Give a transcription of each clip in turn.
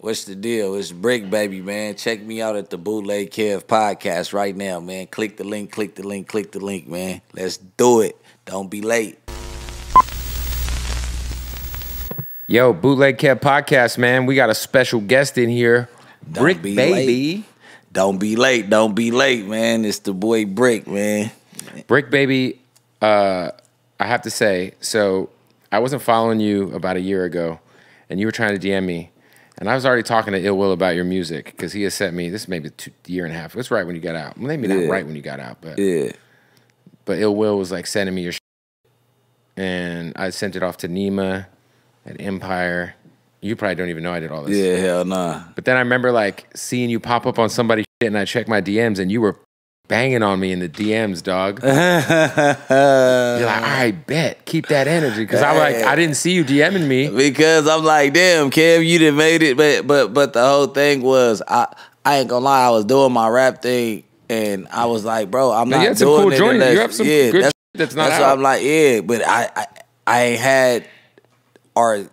What's the deal? It's Bricc, baby, man. Check me out at the Bootleg Kev podcast right now, man. Click the link, click the link, click the link, man. Let's do it. Don't be late. Yo, Bootleg Kev podcast, man. We got a special guest in here. Bricc, baby. Late. Don't be late. Don't be late, man. It's the boy Bricc, man. Bricc, baby. I have to say, so I wasn't following you about a year ago, and you were trying to DM me. And I was already talking to Ill Will about your music because he has sent me, this is maybe a year and a half. It was right when you got out. Maybe not right when you got out, but But Ill Will was like sending me your shit. And I sent it off to Nima at Empire. You probably don't even know I did all this. Yeah, hell nah. But then I remember like seeing you pop up on somebody's shit and I checked my DMs and you were banging on me in the DMs, dog. You're like, all right, bet. Keep that energy. Because I'm like, I didn't see you DMing me. Because I'm like, damn, Kev, you done made it. But the whole thing was, I ain't gonna lie, I was doing my rap thing and I was like, bro, I'm not doing cool it. You have some good shit that's not out. That's why I'm like, yeah, but I ain't had our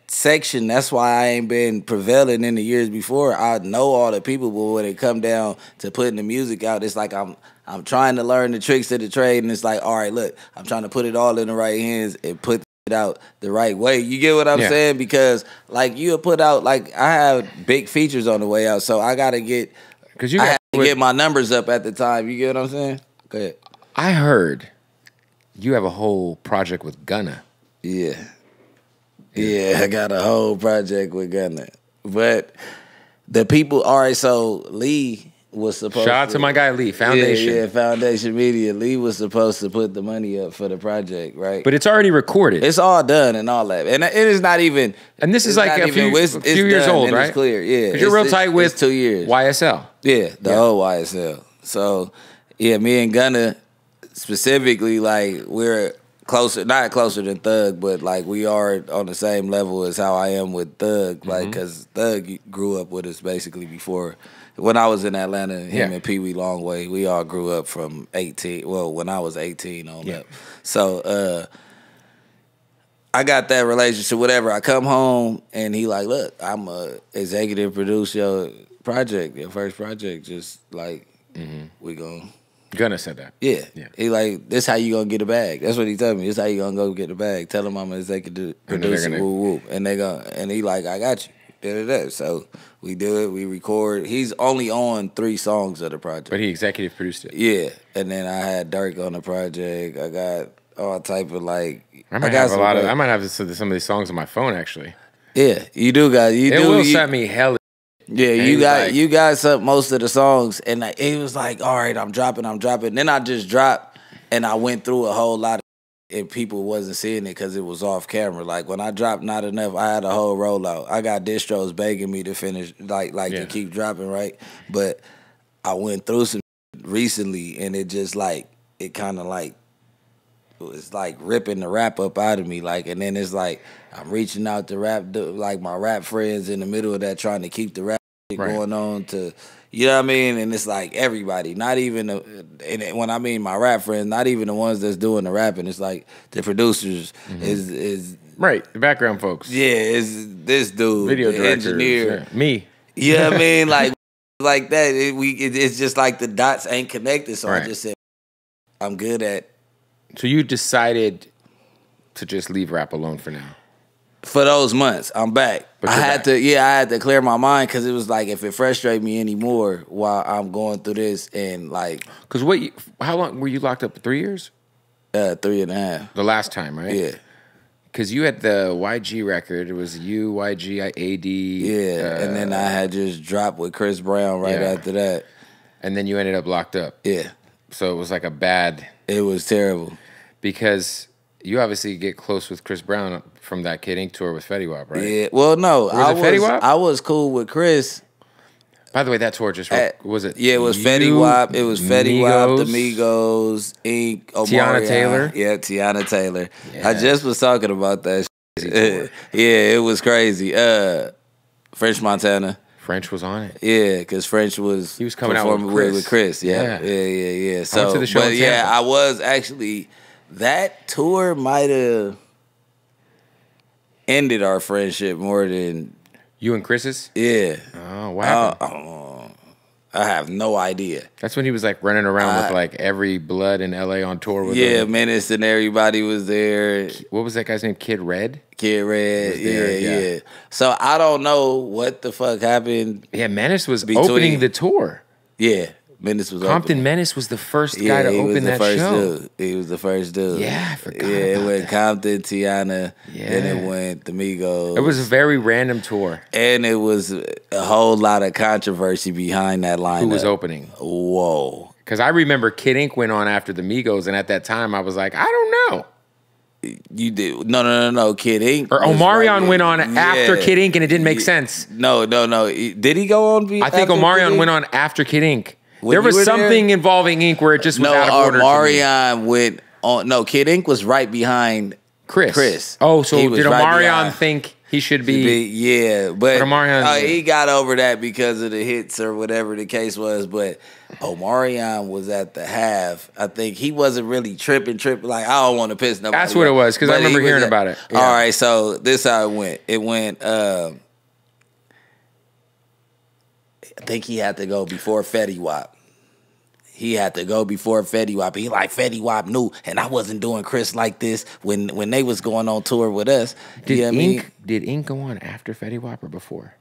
section. That's why I ain't been prevailing in the years before. I know all the people, but when it come down to putting the music out, it's like I'm trying to learn the tricks of the trade, and it's like, all right, look, I'm trying to put it all in the right hands and put it out the right way. You get what I'm saying? Because like you put out, like I have big features on the way out, so I gotta get, I had to get my numbers up at the time. You get what I'm saying? Go ahead. I heard you have a whole project with Gunna. Yeah, I got a whole project with Gunna. But the people, all right, so Lee was supposed to... Shout out to my guy Lee, Foundation. Yeah, Foundation Media. Lee was supposed to put the money up for the project, right? But it's already recorded. It's all done and all that. And it is not even... And this is like a few years old, right? It's clear, yeah. Because you're real tight with 2 years. YSL. Yeah, the whole YSL. So, yeah, me and Gunna specifically, like, we're... closer, not closer than Thug, but like we are on the same level as how I am with Thug. Like, because Thug grew up with us basically before. When I was in Atlanta, him and Pee Wee Longway, we all grew up from 18. Well, when I was 18 on up. So I got that relationship. Whatever. I come home and he like, look, I'm a executive producer your project, your first project. Just like we gonna. Gunna said that. Yeah. He like, this how you gonna get a bag. That's what he told me. This how you gonna go get a bag. Tell him I'm an executive producer, woo woo. And he like, I got you. Da-da-da. So we do it, we record. He's only on 3 songs of the project. But he executive produced it. Yeah. And then I had Dirk on the project. I got all type of like, I might have some of these songs on my phone actually. Yeah, you do got you. It will send me hella. Yeah, you got some most of the songs, and it was like, all right, I'm dropping. Then I just dropped, and I went through a whole lot of, and people wasn't seeing it because it was off camera. Like when I dropped Not Enough, I had a whole rollout. I got distros begging me to finish, to keep dropping, right? But I went through some recently, and it just like it kind of like it was like ripping the rap up out of me, like, and then it's like I'm reaching out to rap, like my rap friends in the middle of that, trying to keep the rap going on to, you know what I mean? And it's like everybody, not even and when I mean my rap friends, not even the ones that's doing the rapping. It's like the producers is right, the background folks. Yeah, is this dude, video the engineer, me. You know what I mean? Like that. It's just like the dots ain't connected. So I just said, I'm good at. So you decided to just leave rap alone for now. For those months, I'm back. I had to clear my mind because it was like if it frustrated me anymore while I'm going through this and like. Because how long were you locked up? 3 years? 3.5. The last time, right? Yeah. Because you had the YG record. It was you, YG, AD. Yeah, and then I had just dropped with Chris Brown right after that. And then you ended up locked up. Yeah. So it was like a bad. It was terrible. Because you obviously get close with Chris Brown from that Kid Ink tour with Fetty Wap, right? Yeah. Well, no. I was cool with Chris. By the way, that tour just was it? Yeah, it was Fetty Wap. It was Fetty Wap, the Migos, Ink, Tiana Taylor. Yeah, Tiana Taylor. Yeah. I just was talking about that. Yeah, it was crazy. French Montana. French was on it. Yeah, because French was coming out with Chris. Yeah. So, I went to the show in Tampa. I was actually. That tour might have ended our friendship more than You and Chris's? Yeah. Oh, what happened? I have no idea. That's when he was like running around with like every blood in LA on tour with him. Menace and everybody was there. What was that guy's name? Kid Red? Kid Red, yeah. So I don't know what the fuck happened. Yeah, Menace was opening the tour. Yeah. Menace was Compton Menace was the first guy to open that show. He was the first dude. Yeah, I forgot. It went Compton, Tiana, then it went the Migos. It was a very random tour. And it was a whole lot of controversy behind that lineup. Who was opening? Whoa. Because I remember Kid Ink went on after the Migos, and at that time I was like, I don't know. You did no. Kid Ink or Omarion went on after Kid Ink, and it didn't make sense. No. Did he go on? I think Omarion went on after Kid Ink. There was something involving Ink where it just was out of order. Omarion went on. No, Kid Ink was right behind Chris. Oh, so did Omarion think he should be? Yeah, but Omarion, he got over that because of the hits or whatever the case was. But Omarion was at the half. I think he wasn't really tripping. Like, I don't want to piss nobody. That's what it was, because I remember hearing about it. Yeah. All right, so this how it went. It went. I think he had to go before Fetty Wap. He had to go before Fetty Wap. He like, Fetty Wap knew, and I wasn't doing Chris like this when they was going on tour with us. Did Ink go on after Fetty Wap or before?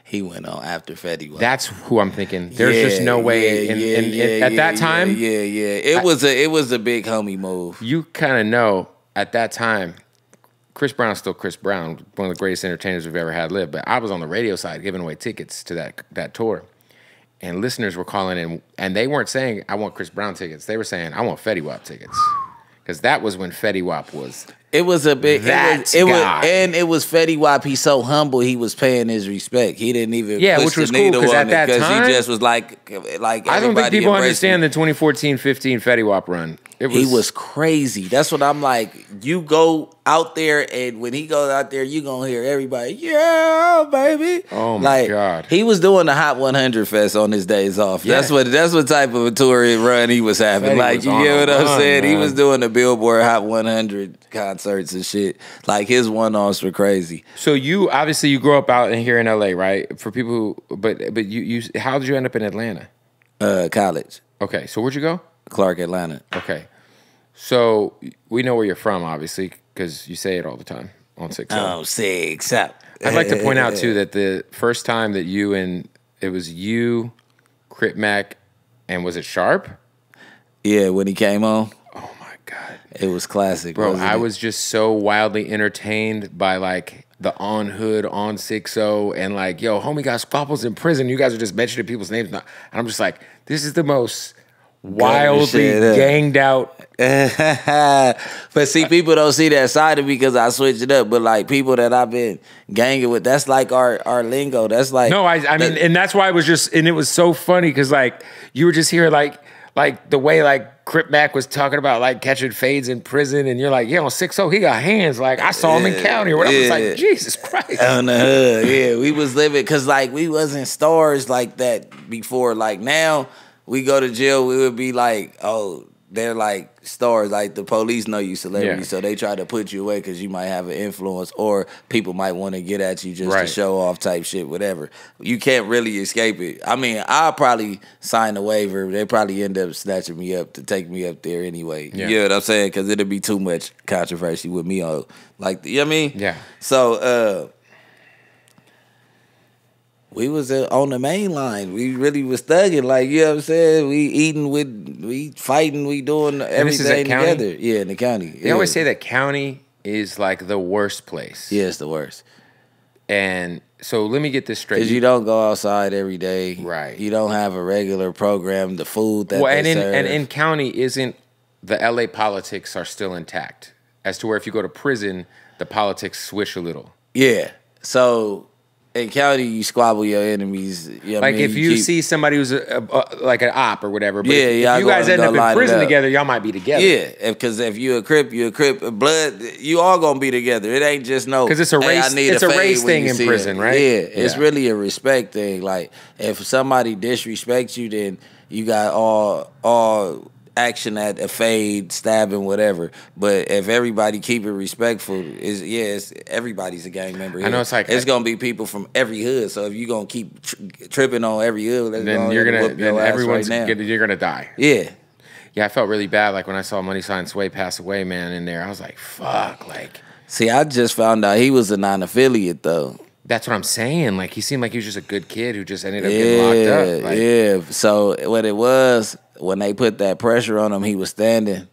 He went on after Fetty Wap. That's who I'm thinking. There's just no way. At that time, it was a big homie move. You kind of know at that time. Chris Brown's still Chris Brown, one of the greatest entertainers we've ever had live. But I was on the radio side giving away tickets to that tour. And listeners were calling in, and they weren't saying, I want Chris Brown tickets. They were saying, I want Fetty Wap tickets. Because that was when Fetty Wap was. It was a big, and it was Fetty Wap. He's so humble, he was paying his respect. He didn't even push which was the cool, needle because on at it, that because time, he just was like I don't think people understand the 2014-15 Fetty Wap run. He was crazy. That's what I'm like. You go out there, and when he goes out there, you gonna hear everybody, yeah, baby. Oh my God. He was doing the Hot 100 Fest on his days off. Yeah. That's what type of a tour run he was having. Like, you get what I'm saying? Man. He was doing the Billboard Hot 100 concerts and shit. Like, his one-offs were crazy. So you obviously you grew up out here in LA, right? For people who, but you how did you end up in Atlanta? College. Okay, so where'd you go? Clark, Atlanta. Okay. So we know where you're from, obviously, because you say it all the time on 6 Oh, 6 I'd like to point out, too, that the first time that it was you, Crip Mac, and was it Sharp? Yeah, when he came on. Oh, my God. It was classic, bro. I was just so wildly entertained by, like, the On Hood, On 6-0, and like, yo, homie got squabbles in prison. You guys are just mentioning people's names. And I'm just like, this is the most wildly ganged out. But see, people don't see that side of me because I switched it up. But like people that I've been ganging with, that's like our lingo. That's like I mean, and that's why it was just, and it was so funny because like you were just hearing like the way like Crip Mac was talking about like catching fades in prison, and you're like, yeah, on 6-0, he got hands. Like I saw him in county or whatever. I was like, Jesus Christ. On the hood, yeah, we was living because like we wasn't stars like that before. Like now. We go to jail, we would be like, oh, they're like stars. Like the police know you celebrity, so they try to put you away because you might have an influence or people might want to get at you just to show off type shit, whatever. You can't really escape it. I mean, I'll probably sign a waiver. They probably end up snatching me up to take me up there anyway. Yeah. You know what I'm saying? Because it'll be too much controversy with me on, like, you know what I mean? Yeah. So, we was on the main line. We really was thugging, like, you know what I'm saying? We fighting, we doing everything together. Yeah, in the county. They always say that county is like the worst place. Yeah, it's the worst. And so let me get this straight. Because you don't go outside every day. Right. You don't have a regular program, the food that they serve. And in county, isn't the LA politics are still intact? As to where if you go to prison, the politics switch a little. Yeah. So in county, you squabble your enemies. You know like if you see somebody who's like an op or whatever, but if you guys end up in prison together, y'all might be together. Yeah, because if you a Crip, blood, you all gonna be together. It ain't just no. Because it's a race. It's a race thing in prison, right? Yeah, it's really a respect thing. Like if somebody disrespects you, then you got all action at a fade, stabbing, whatever. But if everybody keep it respectful, it's everybody's a gang member here. I know it's like it's gonna be people from every hood. So if you gonna keep tripping on every hood, then you're gonna die. Yeah. Yeah, I felt really bad like when I saw Money Sign Sway pass away, man, in there. I was like, fuck, like. See, I just found out he was a non-affiliate though. That's what I'm saying. Like, he seemed like he was just a good kid who just ended up getting locked up. Like, yeah. So what it was, when they put that pressure on him, he was standing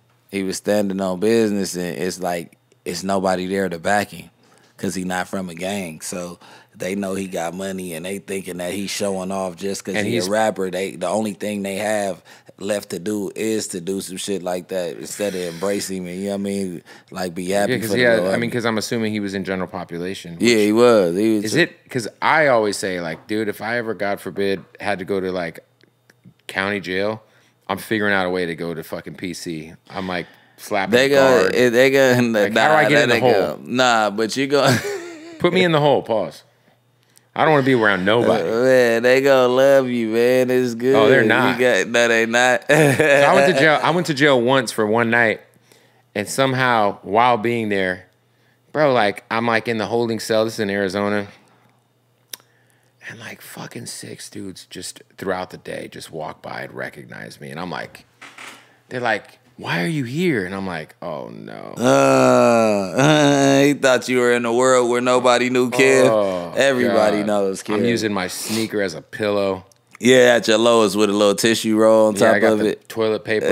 on business, and it's like it's nobody there to back him because he's not from a gang. So they know he got money, and they thinking that he's showing off just because he's a rapper. The only thing they have left to do is to do some shit like that instead of embrace him and, you know what I mean, like be happy for the I mean, because I'm assuming he was in general population. Yeah, he was. Is it, because I always say, like, dude, if I ever, God forbid, had to go to, like, county jail, I'm figuring out a way to go to fucking PC. I'm, like, slapping the guard. Like, how do I get in the hole? Nah, but you go... Put me in the hole, pause. I don't want to be around nobody. Man, they gonna love you, man. It's good. Oh, they're not. No, they not. So I went to jail. I went to jail once for one night, and somehow while being there, bro, like I'm like in the holding cell. This is in Arizona, and like fucking 6 dudes just throughout the day just walk by and recognize me, and I'm like, they're like, why are you here? And I'm like, oh no. He thought you were in a world where nobody knew Kid. Everybody knows Kid. I'm using my sneaker as a pillow. Yeah, at your lowest with a little tissue roll on top of it. Toilet paper.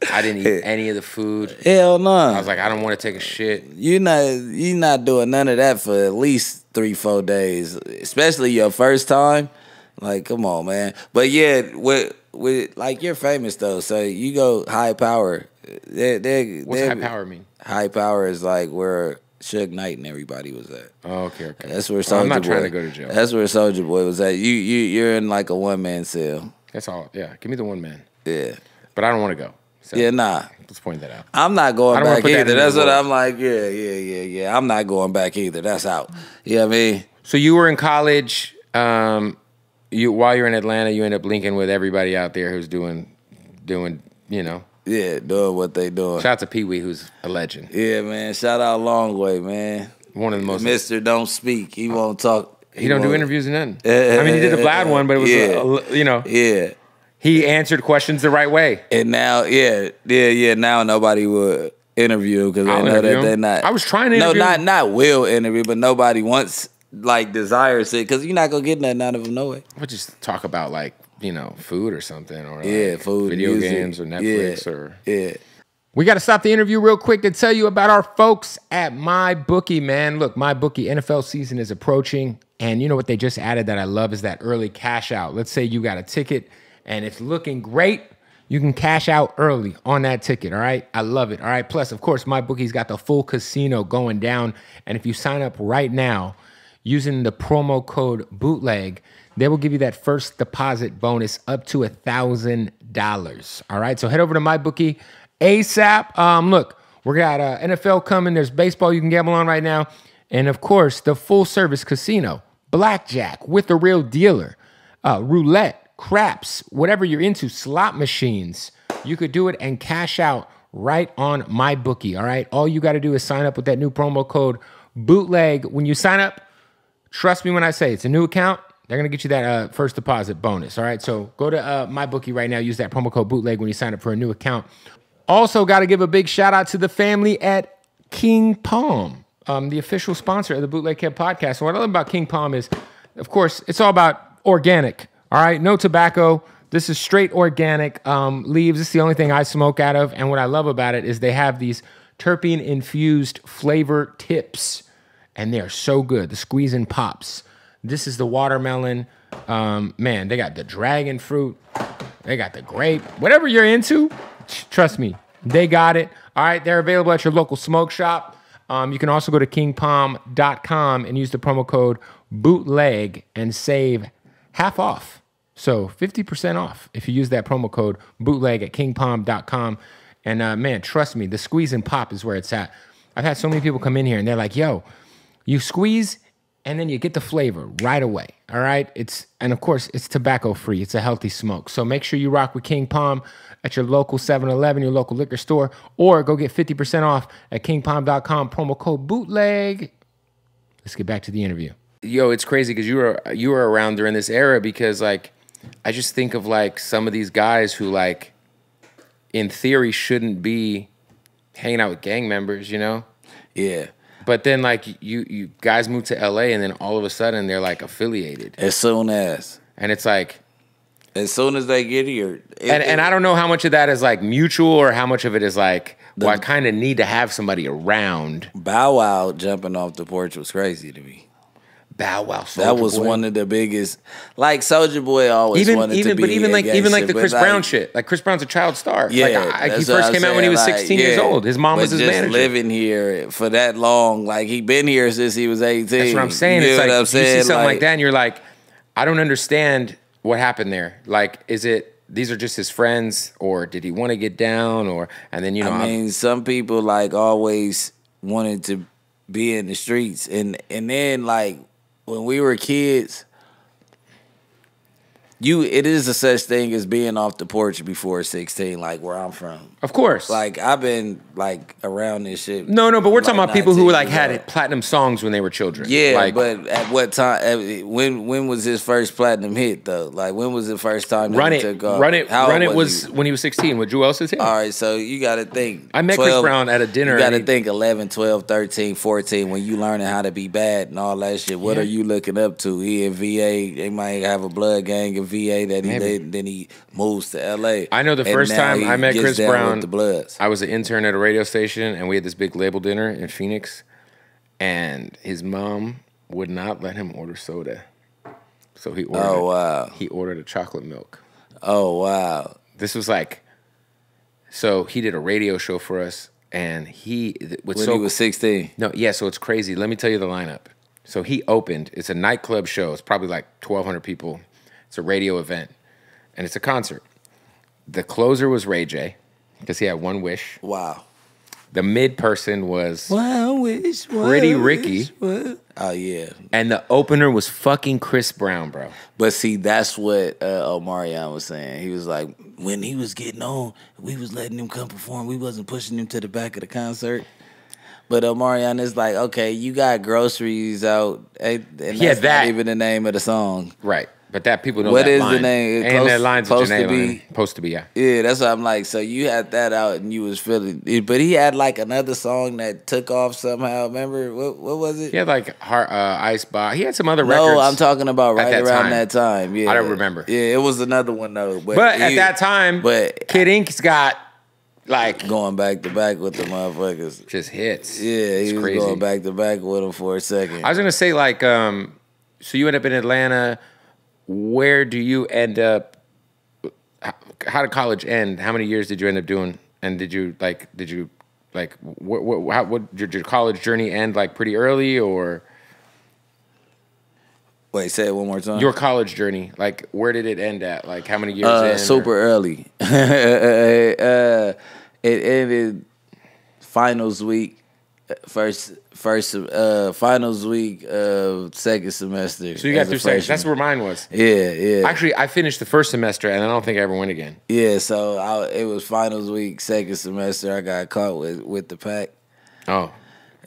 I didn't eat any of the food. Hell no. I was like, I don't want to take a shit. You not doing none of that for at least 3-4 days, especially your first time. Like, come on, man. But yeah, with like you're famous though, so you go high power. What's high power mean? High power is like where Suge Knight and everybody was at. Oh, okay. That's where Soulja Boy. I'm not trying to go to jail. That's where Soulja Boy was at. You're in like a 1-man cell. That's all. Yeah, give me the 1 man. Yeah, but I don't want to go. So yeah, nah. Let's point that out. I'm not going back either. That's what I'm like. Yeah. I'm not going back either. That's out. You know what I mean? So you were in college. While you're in Atlanta, you end up linking with everybody out there who's doing, you know. Yeah, doing what they doing. Shout out to Pee Wee, who's a legend. Yeah, man. Shout out Long Way, man. One of the most. Mr. Don't Speak. He won't talk. He don't do interviews or nothing. I mean, he did the Vlad one, but it was, you know. Yeah. He answered questions the right way. And now, now nobody would interview because they know that they're not. I was trying to interview. No, not will interview, but nobody wants. Like desires it because you're not gonna get nothing out of them no way. We'll just talk about like, you know, food or something, or like food, video music, games or Netflix or We got to stop the interview real quick to tell you about our folks at MyBookie, man. Look, MyBookie NFL season is approaching, and you know what they just added that I love is that early cash out. Let's say you got a ticket and it's looking great. You can cash out early on that ticket, all right? I love it, all right? Plus, of course, MyBookie's got the full casino going down, and if you sign up right now, using the promo code Bootleg, they will give you that first deposit bonus up to $1,000. All right, so head over to MyBookie ASAP. Look, we got NFL coming. There's baseball you can gamble on right now. And, of course, the full-service casino, blackjack with the real dealer, roulette, craps, whatever you're into, slot machines. You could do it and cash out right on MyBookie, all right? All you got to do is sign up with that new promo code Bootleg. When you sign up, trust me when I say it's a new account, they're going to get you that first deposit bonus, all right? So go to MyBookie right now. Use that promo code Bootleg when you sign up for a new account. Also got to give a big shout-out to the family at King Palm, the official sponsor of the Bootleg Kid podcast. And what I love about King Palm is, of course, it's all about organic, all right? No tobacco. This is straight organic leaves. This is the only thing I smoke out of. And what I love about it is they have these terpene-infused flavor tips. And they are so good. The squeezing pops. This is the watermelon. Man, they got the dragon fruit. They got the grape. Whatever you're into, trust me, they got it. All right, they're available at your local smoke shop. You can also go to kingpalm.com and use the promo code Bootleg and save half off. So 50% off if you use that promo code Bootleg at kingpalm.com. And man, trust me, the squeeze and pop is where it's at. I've had so many people come in here and they're like, yo, you squeeze and then you get the flavor right away. All right, and of course it's tobacco free. It's a healthy smoke. So make sure you rock with King Palm at your local 7-Eleven, your local liquor store, or go get 50% off at kingpalm.com. Promo code bootleg. Let's get back to the interview. Yo, it's crazy because you were around during this era, because like I just think of like some of these guys who like in theory shouldn't be hanging out with gang members, you know? Yeah. But then like you guys move to LA and then all of a sudden they're like affiliated. As soon as. And it's like, as soon as they get here. And I don't know how much of that is like mutual or how much of it is like, well, I kind of need to have somebody around. Bow Wow jumping off the porch was crazy to me. Bow Wow, Soulja that was Boy. one of the biggest. Like Soulja Boy always wanted to be. But even like the Chris like, Brown shit. Like Chris Brown's a child star. Yeah, like he first came out when he was 16 years old. His mom was his manager. Living here for that long, like he been here since he was 18. That's what I'm saying. It's like you see something like that, and you're like, I don't understand what happened there. Like, is it these are just his friends, or did he want to get down, or and then you know? I mean, some people like always wanted to be in the streets, and then like. When we were kids, it is a such thing as being off the porch before 16, like where I'm from. Of course. Like I've been like around this shit. No, but we're talking about people who like years old. had platinum songs when they were children. Yeah, like, but at what time? When was his first platinum hit though? Like when was the first time that Run he It? took off? Run It. How Run It old was he? when he was 16. With Jewel Ellis hit. All right, so you got to think. I met Chris Brown at a dinner. You got to think 11, 12, 13, 14 when you learning how to be bad and all that shit. What are you looking up to? He in VA. They might have a blood gang in VA that he did. Then he moves to LA. I know the first time I met Chris Brown, the Bloods. I was an intern at a radio station, and we had this big label dinner in Phoenix, and his mom would not let him order soda, so he ordered. He ordered a chocolate milk. Oh wow! This was like, so he did a radio show for us, and he he was 16. No, yeah. So it's crazy. Let me tell you the lineup. So he opened. It's a nightclub show. It's probably like 1,200 people. It's a radio event. And it's a concert. The closer was Ray J, because he had one wish. Wow. The mid person was One wish. Pretty Ricky. Oh yeah. And the opener was fucking Chris Brown, bro. But see, that's what Omarion was saying. He was like, when he was getting on, we was letting him come perform. We wasn't pushing him to the back of the concert. But Omarion is like, okay, you got groceries out, and that's not even the name of the song. Right. But that people know what that is line. the name? And that line's a supposed Janae to be. line. Supposed to be, yeah. Yeah, that's what I'm like. So you had that out and you was feeling it. But he had like another song that took off somehow. Remember? What was it? He had like Ice Bar. He had some other records. No, I'm talking about right around that time. Yeah. I don't remember. Yeah, it was another one though. But at that time, Kid Ink's got like going back to back with the motherfuckers. Just hits. Yeah, he was crazy. going back to back with them for a second. I was gonna say like, so you end up in Atlanta. Where do you end up? How did college end? How many years did you end up doing? And did you what did your college journey end like pretty early or? Wait, say it one more time. Your college journey, like where did it end at? Like how many years in? Super early. It ended finals week. First finals week of second semester. So you got through second. That's where mine was. Yeah. Actually, I finished the first semester, and I don't think I ever went again. Yeah, so it was finals week, second semester. I got caught with the pack. Oh.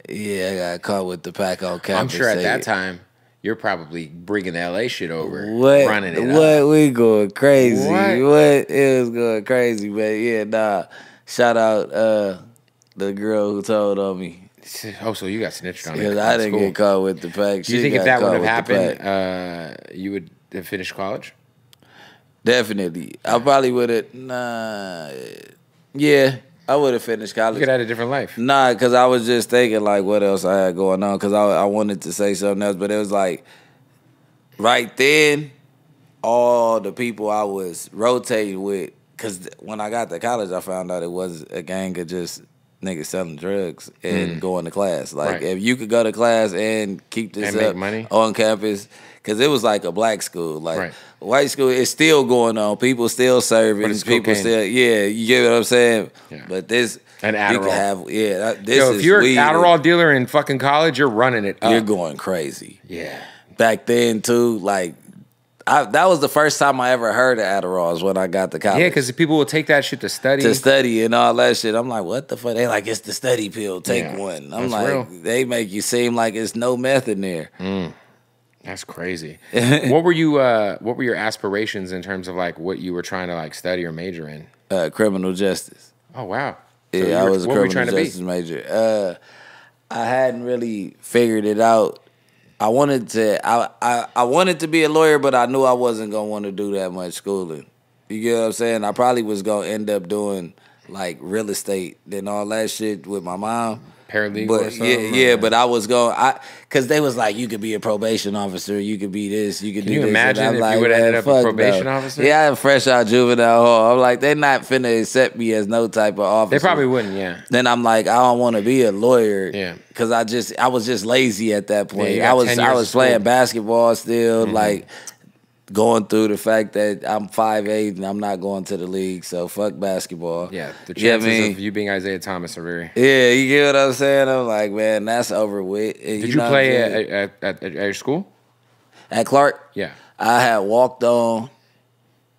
Yeah, I got caught with the pack on campus. I'm sure at that time, you're probably bringing the LA shit over. Running it up. We going crazy. What? It was going crazy, man. Yeah, nah. Shout out the girl who told on me. Oh, so you got snitched on it. Because I didn't get caught with the pack. Do you think if that would have happened, you would have finished college? Definitely. I probably would have. Nah. Yeah, I would have finished college. You could have had a different life. Nah, because I was just thinking, like, what else I had going on. Because I wanted to say something else, but it was like, right then, all the people I was rotating with, because when I got to college, I found out it was a gang of just niggas selling drugs and going to class. Like, if you could go to class and keep this and up make money on campus, because it was like a black school. Like, white school is still going on. People still serving. People cocaine. still, yeah, you get what I'm saying? Yeah. But this, And Adderall. You can have, if you're an Adderall dealer in fucking college, you're running it up. You're going crazy. Yeah. Back then, too, like, that was the first time I ever heard of Adderalls when I got to college. Yeah, because people will take that shit to study. To study and all that shit. I'm like, what the fuck? They like, it's the study pill. Take one. I'm like, real. They make you seem like it's no meth in there. That's crazy. What were your aspirations in terms of like what you were trying to like study or major in? Criminal justice. Oh wow. So yeah, I was a criminal justice major. I hadn't really figured it out. I wanted to be a lawyer, but I knew I wasn't gonna want to do that much schooling. You get what I'm saying? I probably was gonna end up doing like real estate and all that shit with my mom. Paralegal but or something? But I was going, because they was like, you could be a probation officer, you could be this, you could do this. Can you imagine if like, you would have ended up a probation officer? Yeah, I'm fresh out juvenile hall. I'm like, they're not finna accept me as no type of officer. They probably wouldn't, yeah. Then I'm like, I don't want to be a lawyer. Yeah. Because I was just lazy at that point. Yeah, I was playing basketball still, like going through the fact that I'm 5'8" and I'm not going to the league, so fuck basketball. Yeah, the chances of you being Isaiah Thomas are very... Yeah, you get what I'm saying? I'm like, man, that's over with. Did you play at your school? At Clark? Yeah. I had walked on.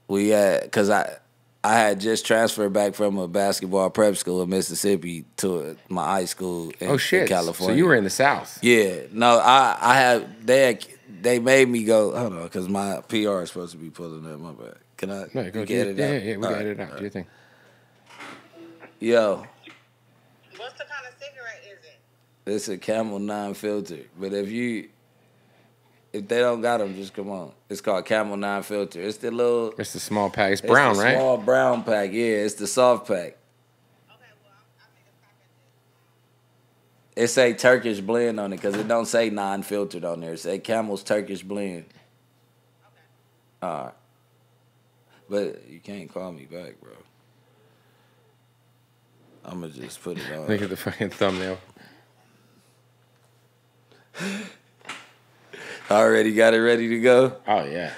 Because I had just transferred back from a basketball prep school in Mississippi to my high school in California. So you were in the South. Yeah. No, they made me go, hold on, because my PR is supposed to be pulling up my back. Can I get it out? Yeah, we got it out. Do your thing. Yo. What's the kind of cigarette is it? It's a Camel non-filter. But if they don't got them, just come on. It's called Camel non-filter. It's the small pack. It's brown, right? Small brown pack. Yeah, it's the soft pack. It say Turkish blend on it because it don't say non-filtered on there. It say Camel's Turkish blend. Okay. All right. But you can't call me back, bro. I'm going to just put it on. Look at the fucking thumbnail. Already got it ready to go? Oh, yeah.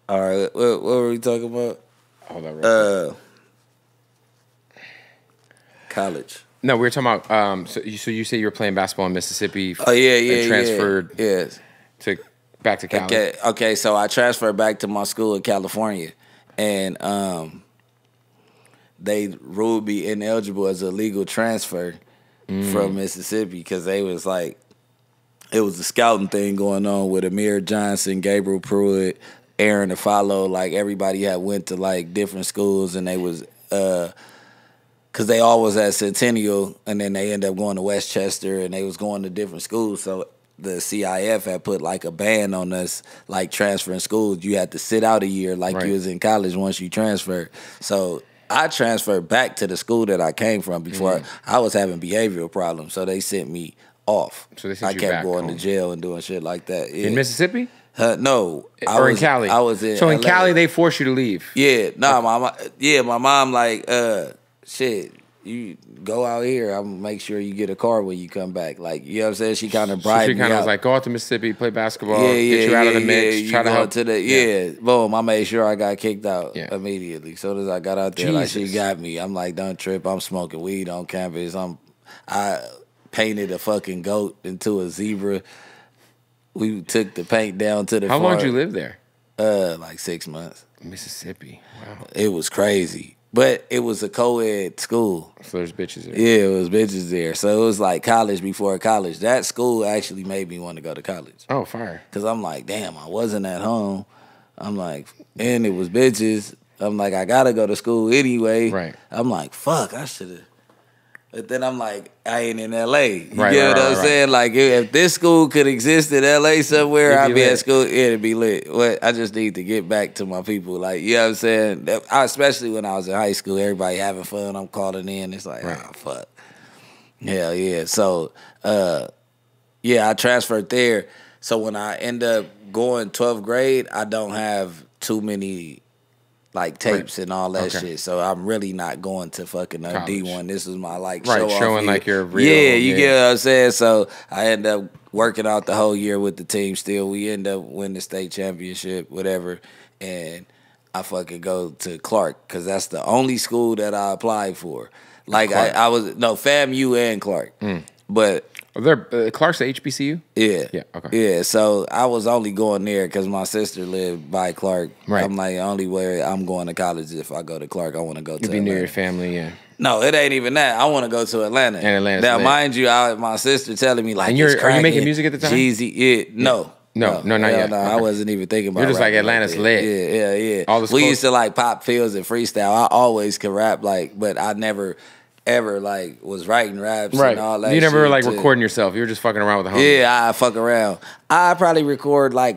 All right. What were we talking about? Hold on real quick. College. No, we were talking about. So you say you were playing basketball in Mississippi. Oh yeah, and transferred. Yes. Back to Cali. Okay. So I transferred back to my school in California, and they ruled me ineligible as a legal transfer from Mississippi because they was like, it was a scouting thing going on with Amir Johnson, Gabriel Pruitt, Aaron Afalo. Like everybody had went to like different schools, and they was. Because they all was at Centennial, and then they ended up going to Westchester, and they was going to different schools. So the CIF had put like a ban on us, like transferring schools. You had to sit out a year like you was in college once you transferred. So I transferred back to the school that I came from before I was having behavioral problems. So they sent me off. So they sent I you kept back going home. to jail and doing shit like that. Yeah. In Mississippi? No. In Cali? I was in So in LA. Cali, they forced you to leave? Yeah. No, my mom like, shit, you go out here, I'm gonna make sure you get a car when you come back. Like, you know what I'm saying? She kind of bribed me. She kind of was like, go out to Mississippi, play basketball, get you out of the mix, try to help. Boom, I made sure I got kicked out immediately. As soon as I got out there, like, she got me. I'm like, don't trip, I'm smoking weed on campus. I painted a fucking goat into a zebra. We took the paint down to the How long did you live there? Like 6 months. Mississippi. Wow. It was crazy. But it was a co-ed school. So there's bitches there. Yeah, it was bitches there. So it was like college before college. That school actually made me want to go to college. Oh, fire. Because I'm like, damn, I wasn't at home. I'm like, and it was bitches. I'm like, I got to go to school anyway. Right. I'm like, fuck, I should have. But then I'm like, I ain't in L.A. You get what I'm saying? Like, if this school could exist in L.A. somewhere, I'd be at school. Yeah, it'd be lit. I just need to get back to my people. Like, you know what I'm saying? Especially when I was in high school, everybody having fun. I'm calling in. It's like, oh, fuck. Hell yeah. So, I transferred there. So when I end up going 12th grade, I don't have too many like tapes and all that shit. So I'm really not going to fucking D1. This is my like show off showing year. like your real. Yeah, you get what I'm saying? So I end up working out the whole year with the team still. We end up winning the state championship, whatever. And I fucking go to Clark because that's the only school that I applied for. Like I was FAMU and Clark, but. Clark's at HBCU? Yeah. Yeah, okay. Yeah, so I was only going there because my sister lived by Clark. Right. I'm like, only way I'm going to college is if I go to Clark. I want to go to You'd be Atlanta. near your family, yeah. No, it ain't even that. I want to go to Atlanta. And Atlanta's now, lit. mind you, my sister telling me like, And it's are you making cracking, music at the time? Jeezy, yeah, no. No, not yet. No, Okay. I wasn't even thinking about. You're just like rapping Atlanta's that. lit. Yeah. All this we close- used to like pop fields and freestyle. I always could rap but I never ever like was writing raps and all that. You never shit were like too. recording yourself. You were just fucking around with the homies. Yeah, I fuck around. I probably record like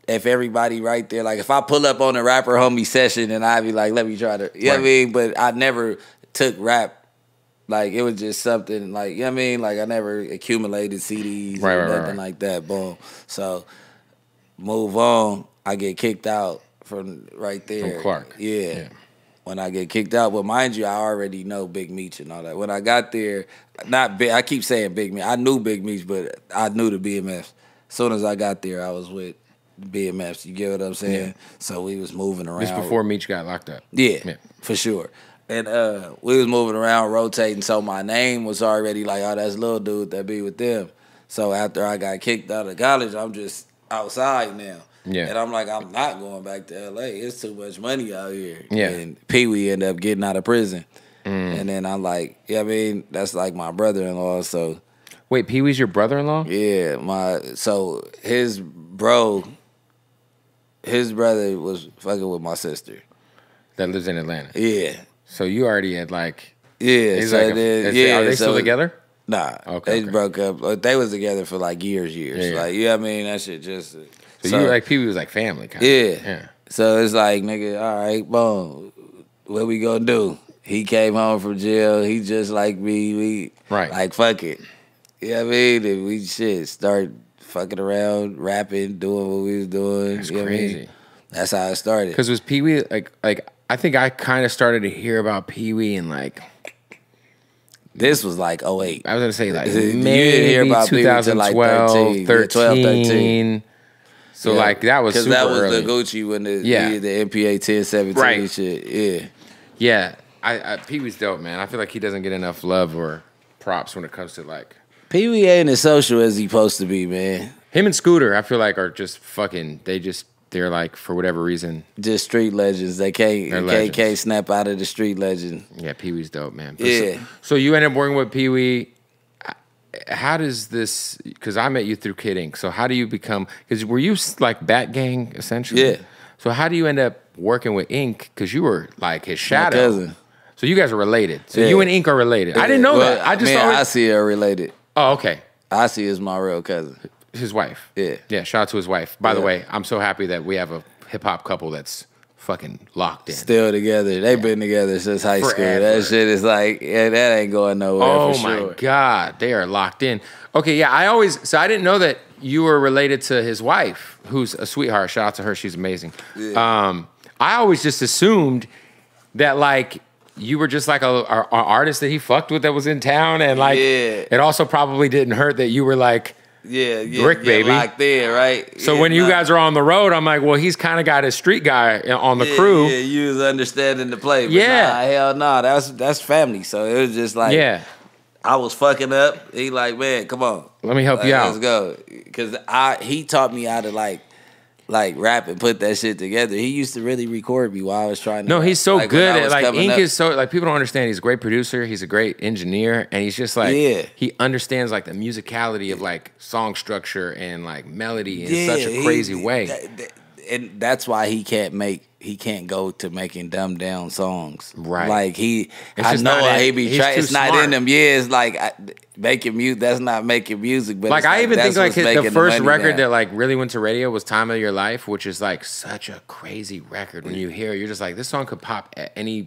if everybody right there, like if I pull up on a rapper homie session and I'd be like, let me try to, you know what I mean? But I never took rap. Like it was just something like, you know what I mean? Like I never accumulated CDs or nothing like that. Boom. So move on. I get kicked out from right there. From Clark. Yeah. When I get kicked out, but mind you, I already know Big Meech and all that. When I got there, not big. I keep saying Big Meech. I knew Big Meech, but I knew the BMFs. As soon as I got there, I was with BMFs. You get what I'm saying? Yeah. So we was moving around. This before Meech got locked up. Yeah, for sure. And we was moving around, rotating. So my name was already like, oh, that's little dude that be with them. So after I got kicked out of college, I'm just outside now. Yeah. And I'm like, I'm not going back to LA. It's too much money out here. Yeah. And Pee Wee ended up getting out of prison. And then I'm like, I mean, that's like my brother-in-law. So wait, Pee Wee's your brother-in-law? yeah, so his brother was fucking with my sister. That lives in Atlanta. Yeah. So you already had like so like then, are they still together? Nah. Okay. They broke up. They was together for like years. Yeah. Like, you know what I mean? That shit just So you were like Pee Wee was like family kind of. Yeah. So it's like, nigga, all right, boom. What we gonna do? He came home from jail. He just like me. We like fuck it. You know what I mean? And we start fucking around, rapping, doing what we was doing. That's you crazy. Know what I mean? That's how it started. Because was Pee Wee like I think I kind of started to hear about Pee Wee in like this was like 08. I was gonna say like you maybe didn't hear about 2012, 13. So like that was super that was early. the Gucci when the MPA 1017 shit. Yeah. Yeah. I Pee Wee's dope, man. I feel like he doesn't get enough love or props when it comes to like Pee Wee ain't as social as he supposed to be, man. Him and Scooter, I feel like are just fucking. They're like for whatever reason just street legends. They can't snap out of the street legend. Yeah, Pee Wee's dope, man. But yeah. So you end up working with Pee Wee. How does this? Because I met you through Kid Ink. So how do you become? Because were you like Bat Gang essentially? Yeah. So how do you end up working with Ink? Because you were like his shadow. My cousin. So you guys are related. So you and Ink are related. I didn't know that. I just I see her related. Oh, okay. I see as my real cousin. His wife. Yeah. Yeah, shout out to his wife. By the way, I'm so happy that we have a hip-hop couple that's fucking locked in. Still together. They've been together since high school. That shit is like, that ain't going nowhere for sure. Oh, my God. They are locked in. Okay, yeah, I didn't know that you were related to his wife, who's a sweetheart. Shout out to her. She's amazing. Yeah. I always just assumed that, like, you were just like a artist that he fucked with that was in town, and like it also probably didn't hurt that you were like Bricc, baby, locked in, right? So when you guys are on the road, I'm like, well, he's kind of got his street guy on the crew. Yeah, you was understanding the play. But hell no, that's family. So it was just like I was fucking up. He like, man, come on, let me help you out. Let's go, because he taught me how to like rap and put that shit together. He used to really record me while I was trying to. No, he's so good at like Ink up. is so like people don't understand. He's a great producer. He's a great engineer, and he's just like he understands like the musicality of like song structure and like melody in such a crazy way. And that's why he can't go to making dumbed down songs. Right. Like I know how he be trying. It's not in him. Yeah, it's like making music. That's not making music. But like I even think like the first record now. that like really went to radio was "Time of Your Life," which is like such a crazy record. When you hear it, you're just like, this song could pop at any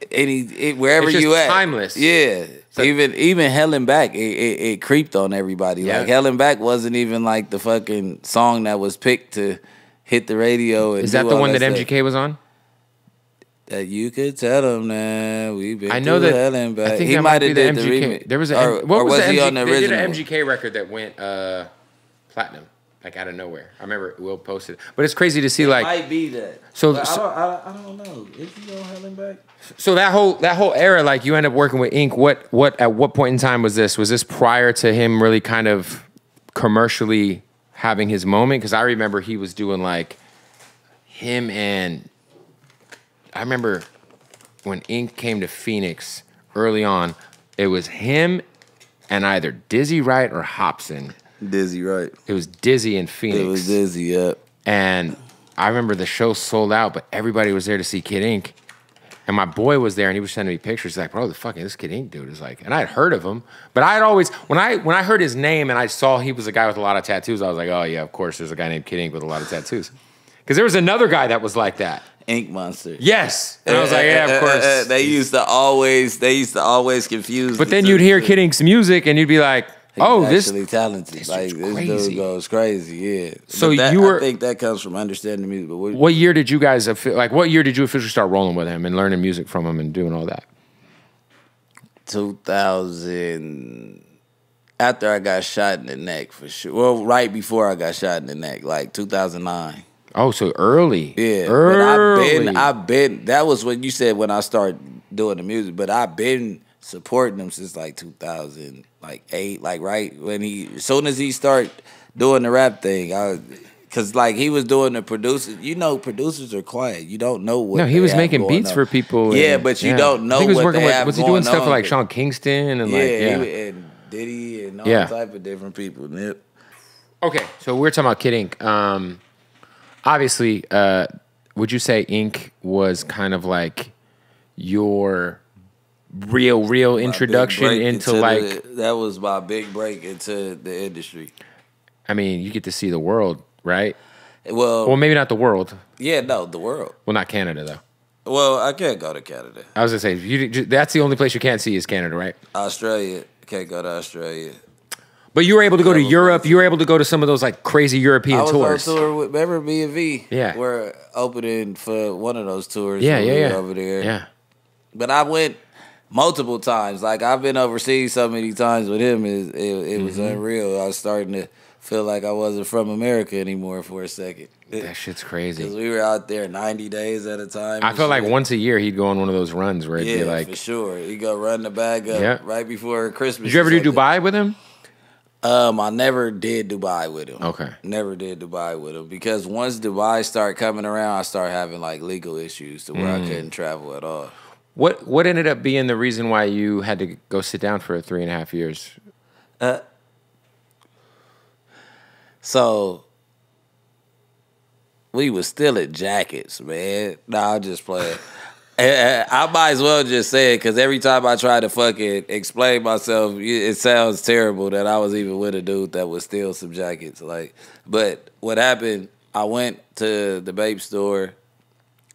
wherever it's just you at. Timeless. Yeah. So, even Hell and Back, it creeped on everybody. Yeah. Like Hell and Back wasn't even like the fucking song that was picked to hit the radio. And is that the one that MGK was on? That you could tell them now. We've been I know that. Hell and Back. I think he might have did the the MGK. remix. There was a or was he on the They did original? an MGK record that went platinum. like out of nowhere. I remember Will posted, but it's crazy to see It like might be that. So, But so I don't know. Is he on Helen back? So that whole era, like you end up working with Ink. What at what point in time was this? Was this prior to him really kind of commercially having his moment? Because I remember he was doing like him and I remember when Ink came to Phoenix early on, it was him and either Dizzy Wright or Hobson. Dizzy Wright. It was Dizzy in Phoenix. It was Dizzy, yep. And I remember the show sold out, but everybody was there to see Kid Ink. And my boy was there, and he was sending me pictures. He's like, bro, the fucking this Kid Ink dude is like, and I had heard of him, but I had always when I heard his name and I saw he was a guy with a lot of tattoos, I was like, oh yeah, of course, there's a guy named Kid Ink with a lot of tattoos, because there was another guy that was like that, Ink Monster. Yes, and I was like, yeah, of course. They used to always confuse. But then you'd hear Kid Ink's music, and you'd be like, oh, He's this actually talented. Like this crazy. dude goes crazy. Yeah. So But that, you were. I think that comes from understanding the music. But What year did you guys like? What year did you officially start rolling with him and learning music from him and doing all that? 2000. After I got shot in the neck, for sure. Well, right before I got shot in the neck, like 2009. Oh, so early. Yeah. Early. But I've been. That was what you said when I started doing the music. But I've been supporting him since like 2008. Like right when as soon as he started doing the rap thing, cause like he was doing the producers. You know, producers are quiet. You don't know what. No, he was making beats for people. Yeah, but you don't know I think he was what working they with. have Was he doing going stuff on. with like Sean Kingston and and Diddy and all type of different people. Yep. Okay, so we're talking about Kid Ink. Obviously, would you say Ink was kind of like your real introduction into like that was my big break into the industry. I mean, you get to see the world, right? Well, maybe not the world. Yeah, no, the world. Well, not Canada though. Well, I can't go to Canada. I was gonna say that's the only place you can't see is Canada, right? Australia, can't go to Australia. But you were able to go to Europe. You were able to go to some of those like crazy European tours. I was on tour with, remember B&V? Yeah. We're opening for one of those tours. Yeah. Over there. Yeah. But I went multiple times. Like I've been overseas so many times with him. It was unreal. I was starting to feel like I wasn't from America anymore for a second. That shit's crazy. Because we were out there 90 days at a time. I felt like once a year he'd go on one of those runs where it'd be like, for sure. He'd go run the bag up right before Christmas. Did you ever do Dubai with him? I never did Dubai with him. Okay. Never did Dubai with him because once Dubai started coming around, I started having like legal issues to where I couldn't travel at all. What ended up being the reason why you had to go sit down for 3.5 years? So we was still at Jackets, man. Nah, I'm just playing. I might as well just say it because every time I try to fucking explain myself, it sounds terrible that I was even with a dude that was still some jackets. Like, but what happened? I went to the vape store.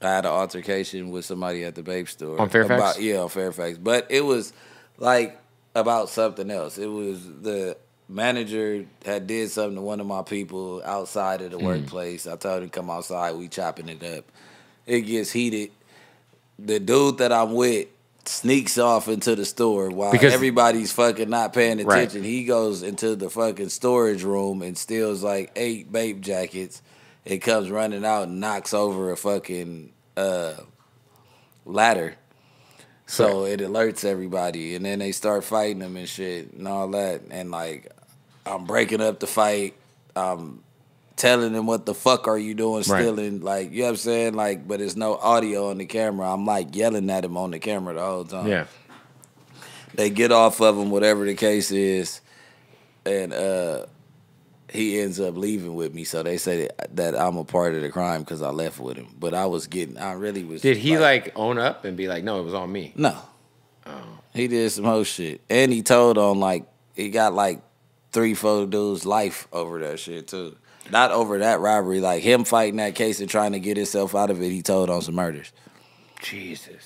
I had an altercation with somebody at the vape store on Fairfax. On Fairfax, but it was like about something else. It was the manager had did something to one of my people outside of the workplace. I told him to come outside. We chopping it up. It gets heated. The dude that I'm with sneaks off into the store while everybody's fucking not paying attention. Right. He goes into the fucking storage room and steals like 8 vape jackets. It comes running out and knocks over a fucking ladder. So it alerts everybody. And then they start fighting him and shit and all that. And like, I'm breaking up the fight. I'm telling him, what the fuck are you doing stealing? Like, you know what I'm saying? Like, but there's no audio on the camera. I'm like yelling at him on the camera the whole time. Yeah. They get off of him, whatever the case is, and he ends up leaving with me. So they say that I'm a part of the crime because I left with him. But I really was. Did he like own up and be like, no, it was on me? No. Oh. He did some whole shit. And he told on like, he got like 3-4 dudes' life over that shit too. Not over that robbery, like him fighting that case and trying to get himself out of it. He told on some murders. Jesus,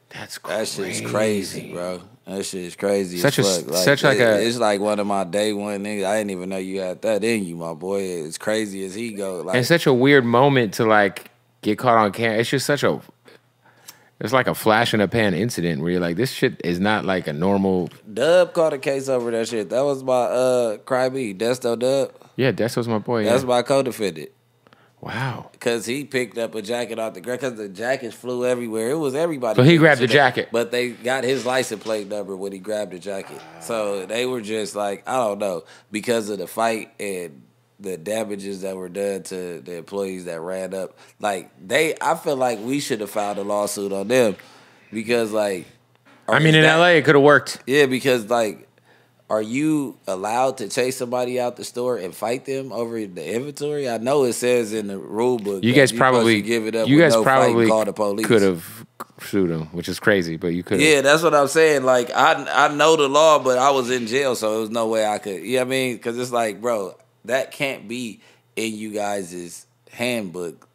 that's crazy. That shit's crazy, bro. That shit's crazy. It's like one of my day one niggas. I didn't even know you had that in you, my boy. It's crazy as he go. Like, it's such a weird moment to like get caught on camera. It's just it's like a flash in a pan incident where you're like, this shit is not like a normal. Dub caught a case over that shit. That was my Cry Me, Desto Dub. Yeah, Desto's my boy. That's Yeah. my co-defendant. Wow. Because he picked up a jacket off the ground. Because the jackets flew everywhere. It was everybody. So he grabbed the jacket. But they got his license plate number when he grabbed the jacket. So they were just like, I don't know. Because of the fight and the damages that were done to the employees that ran up. Like, I feel like we should have filed a lawsuit on them. Because, like. I mean, in LA, it could have worked. Yeah, because, like. Are you allowed to chase somebody out the store and fight them over the inventory? I know it says in the rule book. You guys probably give it up. You guys no probably call the police. Could have sued him, which is crazy, but you could. Yeah, that's what I'm saying. Like I know the law, but I was in jail, so there was no way I could. You know what I mean? Because it's like, bro, that can't be in you guys' handbook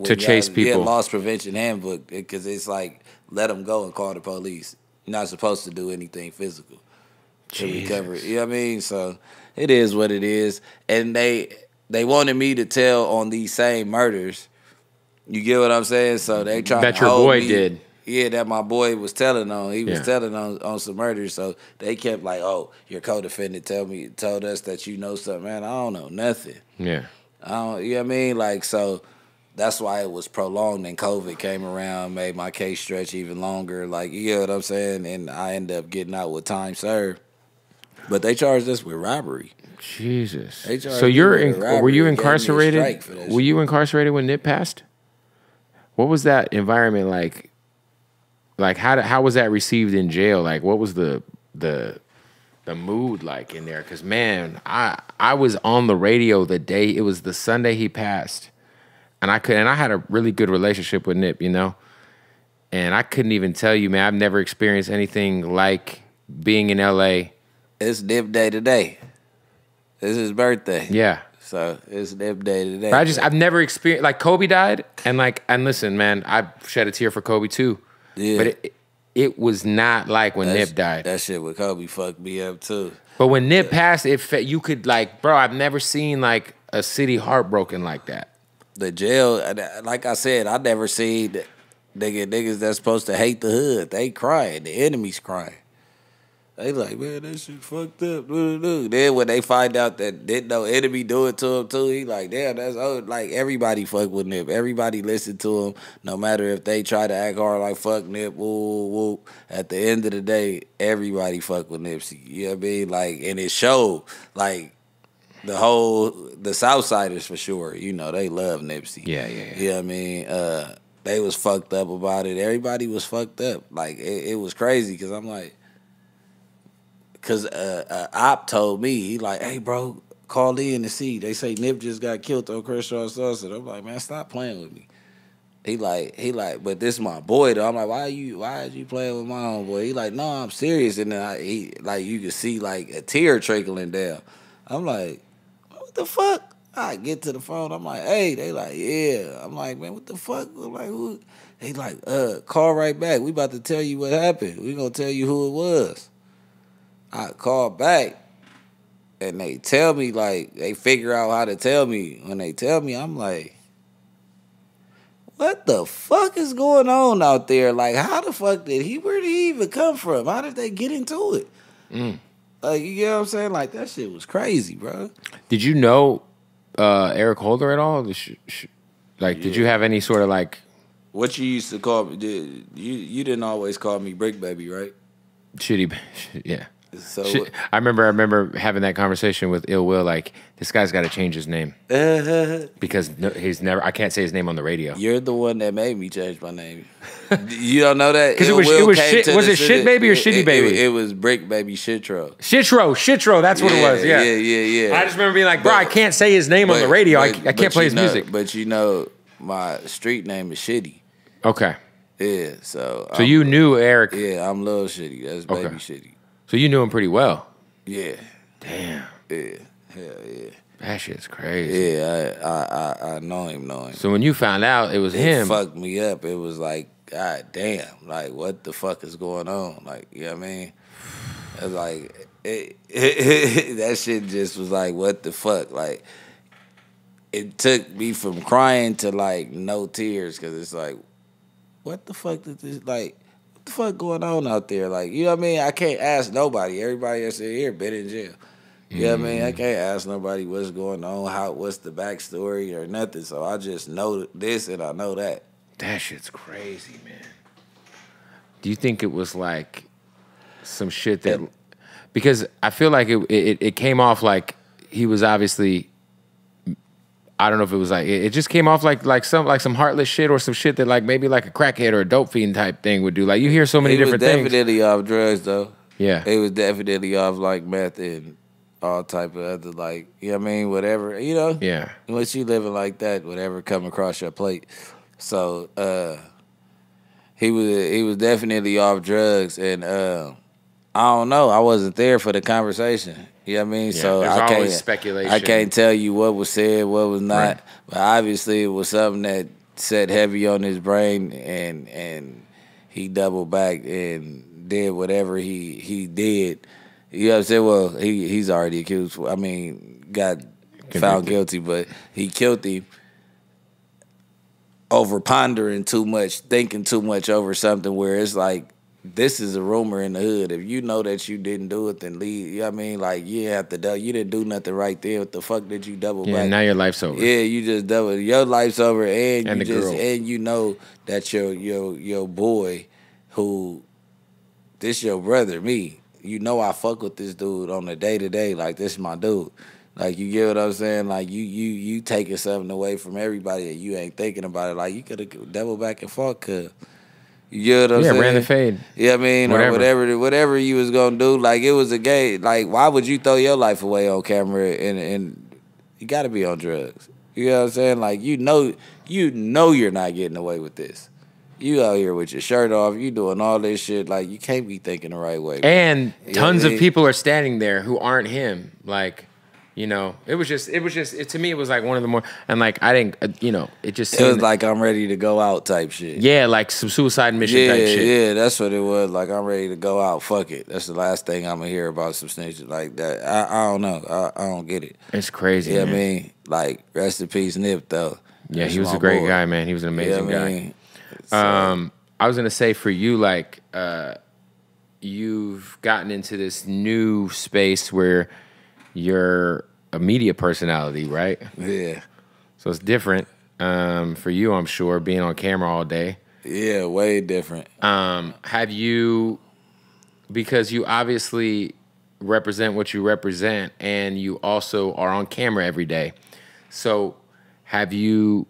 to chase people. Yeah, loss prevention handbook, because it's like let them go and call the police. You're not supposed to do anything physical. To recover it. You know what I mean? So it is what it is. And they wanted me to tell on these same murders. You get what I'm saying? So they trying that to your hold boy me. did. Yeah, that my boy was telling on. He was telling on some murders. So they kept like, oh, your co-defendant told us that you know something. Man, I don't know nothing. Yeah. I don't, you know what I mean? Like, so that's why it was prolonged and COVID came around, made my case stretch even longer. Like, you know what I'm saying? And I ended up getting out with time served. But they charged us with robbery. Jesus. So were you incarcerated? Were you incarcerated when Nip passed? What was that environment like? Like how was that received in jail? Like what was the mood like in there? Because man, I was on the radio the day it was the Sunday he passed, and I had a really good relationship with Nip, you know, and I couldn't even tell you, man. I've never experienced anything like being in LA. It's Nip Day today. It's his birthday. Yeah. So it's Nip Day today. But I've never experienced, like Kobe died, and listen, man, I shed a tear for Kobe too. Yeah. But it was not like when Nip died. That shit with Kobe fucked me up too. But when Nip passed, you could like, bro, I've never seen like a city heartbroken like that. The jail, like I said, I never seen niggas that's supposed to hate the hood. They crying. The enemy's crying. They like, man, that shit fucked up. Then when they find out that didn't no enemy do it to him too, he like, damn, that's like everybody fuck with Nip. Everybody listen to him, no matter if they try to act hard like fuck Nip, woo, woo. At the end of the day, everybody fuck with Nipsey. You know what I mean? Like, and it showed, like, the Southsiders for sure. You know, they love Nipsey. Yeah. You know what I mean? They was fucked up about it. Everybody was fucked up. Like, it was crazy because I'm like, because Op told me, he like, hey, bro, call in to see. They say Nip just got killed on Crenshaw Saucer. I'm like, man, stop playing with me. He like, but this is my boy though. I'm like, why is you playing with my homeboy? He like, no, I'm serious. And then you could see like a tear trickling down. I'm like, what the fuck? I get to the phone. I'm like, hey. They like, yeah. I'm like, man, what the fuck? I'm like, who? They like, call right back. We about to tell you what happened. We gonna tell you who it was. I call back, and they tell me, like, they figure out how to tell me. When they tell me, I'm like, what the fuck is going on out there? Like, how the fuck where did he even come from? How did they get into it? Like, you know what I'm saying? Like, that shit was crazy, bro. Did you know Eric Holder at all? Did you have any sort of, like... What you used to call me, you didn't always call me Bricc Baby, right? Shitty, yeah. So I remember having that conversation with Ill Will. Like, this guy's got to change his name because he's never. I can't say his name on the radio. You're the one that made me change my name. You don't know that because it was shit. Was it Shit Baby or Shitty Baby? It was Bricc Baby Shitro. Shitro. That's what it was. Yeah. I just remember being like, bro, I can't say his name on the radio. I can't play his music. But you know, my street name is Shitty. Okay. Yeah. So you knew Eric. Yeah, I'm Lil Shitty. That's Baby Shitty. So you knew him pretty well. Yeah. Damn. Yeah. Hell yeah. That shit's crazy. Yeah, I know him. So when you found out it was him, it fucked me up. It was like, God damn, like what the fuck is going on? Like, you know what I mean? It was like that shit just was like, what the fuck? Like, it took me from crying to like no tears because it's like, what the fuck did this like? What the fuck going on out there? Like, you know what I mean? I can't ask nobody. Everybody that's in here been in jail. You know what I mean? I can't ask nobody what's going on, what's the backstory or nothing. So I just know this and I know that. That shit's crazy, man. Do you think it was like some shit that... Because I feel like it came off like he was obviously... I don't know if it was like... It just came off like some heartless shit or some shit that like maybe like a crackhead or a dope fiend type thing would do. Like you hear so many different things. He was definitely off drugs though. Yeah. He was definitely off like meth and all type of other like, you know what I mean, whatever, you know? Yeah. Once you living like that, whatever come across your plate. So he was definitely off drugs and I don't know, I wasn't there for the conversation. You know what I mean? Yeah, So there's I always can't speculation. I can't tell you what was said, what was not. Right. But obviously it was something that sat heavy on his brain and he doubled back and did whatever he did. You know what I'm saying? Well, he's already accused. I mean, got found guilty, but he killed him over pondering too much, thinking too much over something where it's like, this is a rumor in the hood. If you know that you didn't do it, then leave. You know what I mean? Like, you didn't do nothing right there. What the fuck did you double back? Yeah, now your life's over. Yeah, you just double. Your life's over, And you know that your boy, who, this your brother, me. You know I fuck with this dude on a day-to-day. Like, this is my dude. Like, you get what I'm saying? Like, you taking something away from everybody and you ain't thinking about it. Like, you could have doubled back and fought, cuz. You get what I'm saying? Yeah, ran the fade. Yeah, I mean, Whatever. or whatever you was gonna do. Like, it was a game. Like, why would you throw your life away on camera? And you got to be on drugs. You know what I'm saying? Like, you know you're not getting away with this. You out here with your shirt off. You doing all this shit. Like, you can't be thinking the right way. And tons of people are standing there who aren't him. Like, you know, to me, it was like one of the more, and like, I didn't, it just seemed, it was like, I'm ready to go out type shit. Yeah, like some suicide mission type shit. Yeah, that's what it was. Like, I'm ready to go out. Fuck it. That's the last thing I'm going to hear about some snitches like that. I don't know. I don't get it. It's crazy, Yeah, man. I mean, like, rest in peace, Nip, though. Yeah, That's he was my a great boy. guy, man. He was an amazing Yeah, I guy. mean, I was gonna say for you, like, you've gotten into this new space where you're a media personality, right? yeah. So it's different for you, I'm sure, being on camera all day. Yeah, way different. Have you, because you obviously represent what you represent and you also are on camera every day. So have you,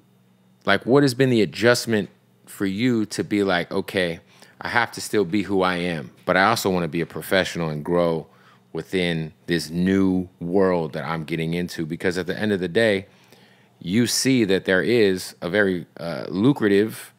like, what has been the adjustment for you to be like, okay, I have to still be who I am, but I also want to be a professional and grow within this new world that I'm getting into? Because at the end of the day, you see that there is a very lucrative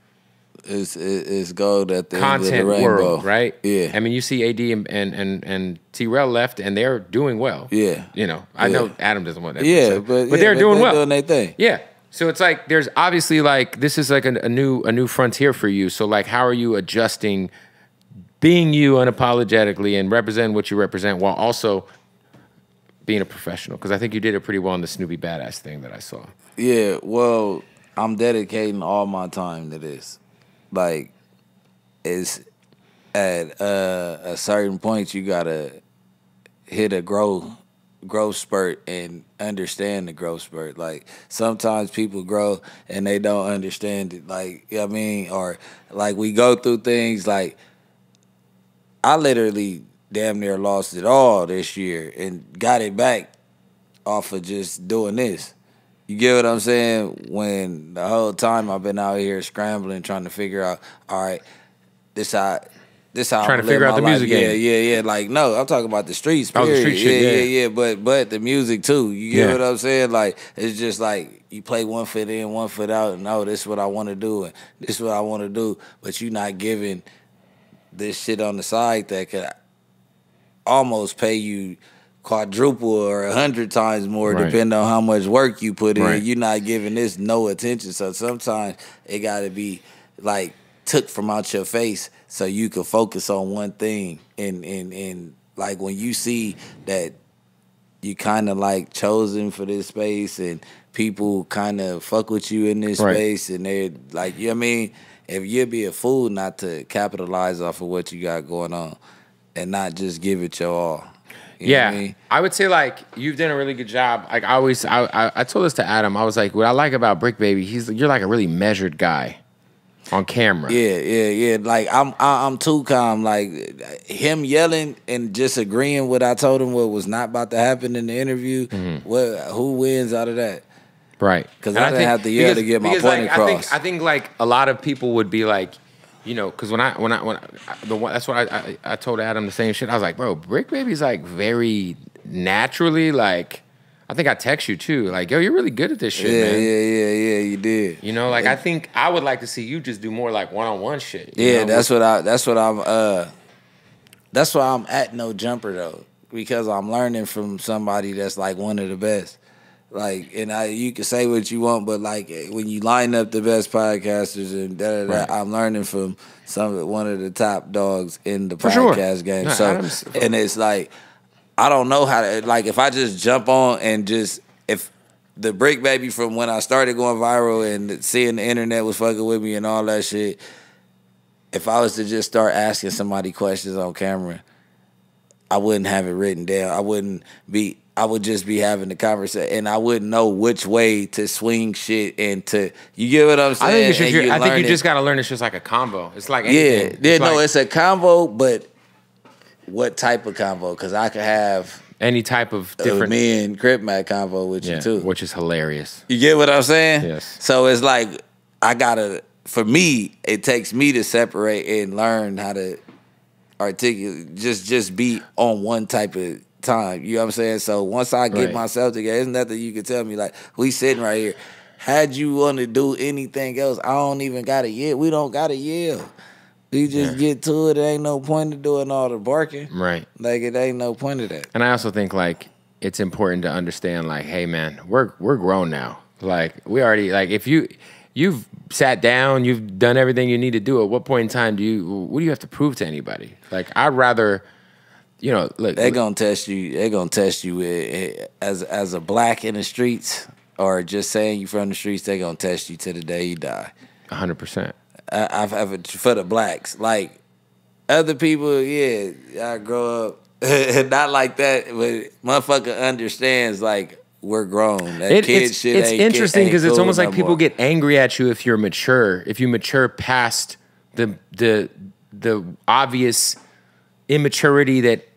It's gold at the content end of the rainbow. world, right? Yeah. I mean, you see AD and T-Rell left, and they're doing well. Yeah. You know, I know Adam doesn't want that. Yeah, but they're doing well. Doing their thing. Yeah. So it's like there's obviously like this is like a new frontier for you. So like, how are you adjusting, being you unapologetically and representing what you represent while also being a professional? Because I think you did it pretty well in the Snoopy Badass thing that I saw. Yeah, well, I'm dedicating all my time to this. Like, it's at a certain point you gotta hit a growth spurt and understand the growth spurt. Like, sometimes people grow and they don't understand it. Like, you know what I mean? Or like, we go through things like, I literally damn near lost it all this year and got it back off of just doing this. You get what I'm saying? When the whole time I've been out here scrambling, trying to figure out, all right, this how Trying to figure out the music game. Yeah. Like, no, I'm talking about the streets. Oh, the Period. street shit, Yeah. But the music too. You get what I'm saying? Like, it's just like you play one foot in, one foot out, and this is what I want to do, and this is what I want to do. But you're not giving this shit on the side that could almost pay you quadruple or 100 times more, Right. depending on how much work you put in. Right. You're not giving this no attention. So sometimes it got to be like took from out your face so you can focus on one thing. And like when you see that you kind of like chosen for this space and people kind of fuck with you in this Right. space and they're like, you know what I mean? If you'd be a fool not to capitalize off of what you got going on and not just give it your all. You know what I mean? I would say like you've done a really good job. Like I told this to Adam. I was like, what I like about Bricc Baby, you're like a really measured guy on camera. Yeah. Like I'm too calm. Like him yelling and just agreeing what I told him what was not about to happen in the interview. Who wins out of that? Right. Because I didn't have to yell to get my point across. I think like a lot of people would be like, you know, because that's what I told Adam the same shit. I was like, bro, Bricc Baby's like very naturally like. I think I text you too, like, yo, you're really good at this shit, man. Yeah, you did. You know, like I think I would like to see you just do more like one-on-one shit. Yeah, that's why I'm at No Jumper though, because I'm learning from somebody that's like one of the best. Like, and you can say what you want, but like when you line up the best podcasters and Right. I'm learning from one of the top dogs in the podcast game. No, and it's like I don't know how to like if I just jump on and if the Bricc Baby from when I started going viral and seeing the internet was fucking with me and all that shit. If I was to just start asking somebody questions on camera, I wouldn't have it written down. I would just be having the conversation, and I wouldn't know which way to swing shit and you get what I'm saying? I think you just got to learn it's just like a combo. It's like anything. It's a combo, but what type of combo? Because I could have any type of different me and Crip Mac combo with you too, which is hilarious. You get what I'm saying? Yes. So it's like for me, it takes me to separate and learn how to articulate, just be on one type of time. You know what I'm saying? So once I get myself together, there's nothing you can tell me. Like, we sitting right here. Had you want to do anything else, I don't even got to yell. We don't got to yell. We just get to it. There ain't no point to doing all the barking. Right. Like, it ain't no point of that. And I also think, like, it's important to understand, like, hey, man, we're grown now. Like, we already, like, if you've sat down, you've done everything you need to do, at what point in time what do you have to prove to anybody? Like, I'd rather, you know, look. They're going to test you. They're going to test you as a black in the streets or just saying you from the streets. They're going to test you to the day you die. 100%. For the blacks. Like, other people, I grow up not like that, but motherfucker understands, like, we're grown. That kid shit it's interesting because it's almost like people more. get angry at you if you mature past the obvious immaturity that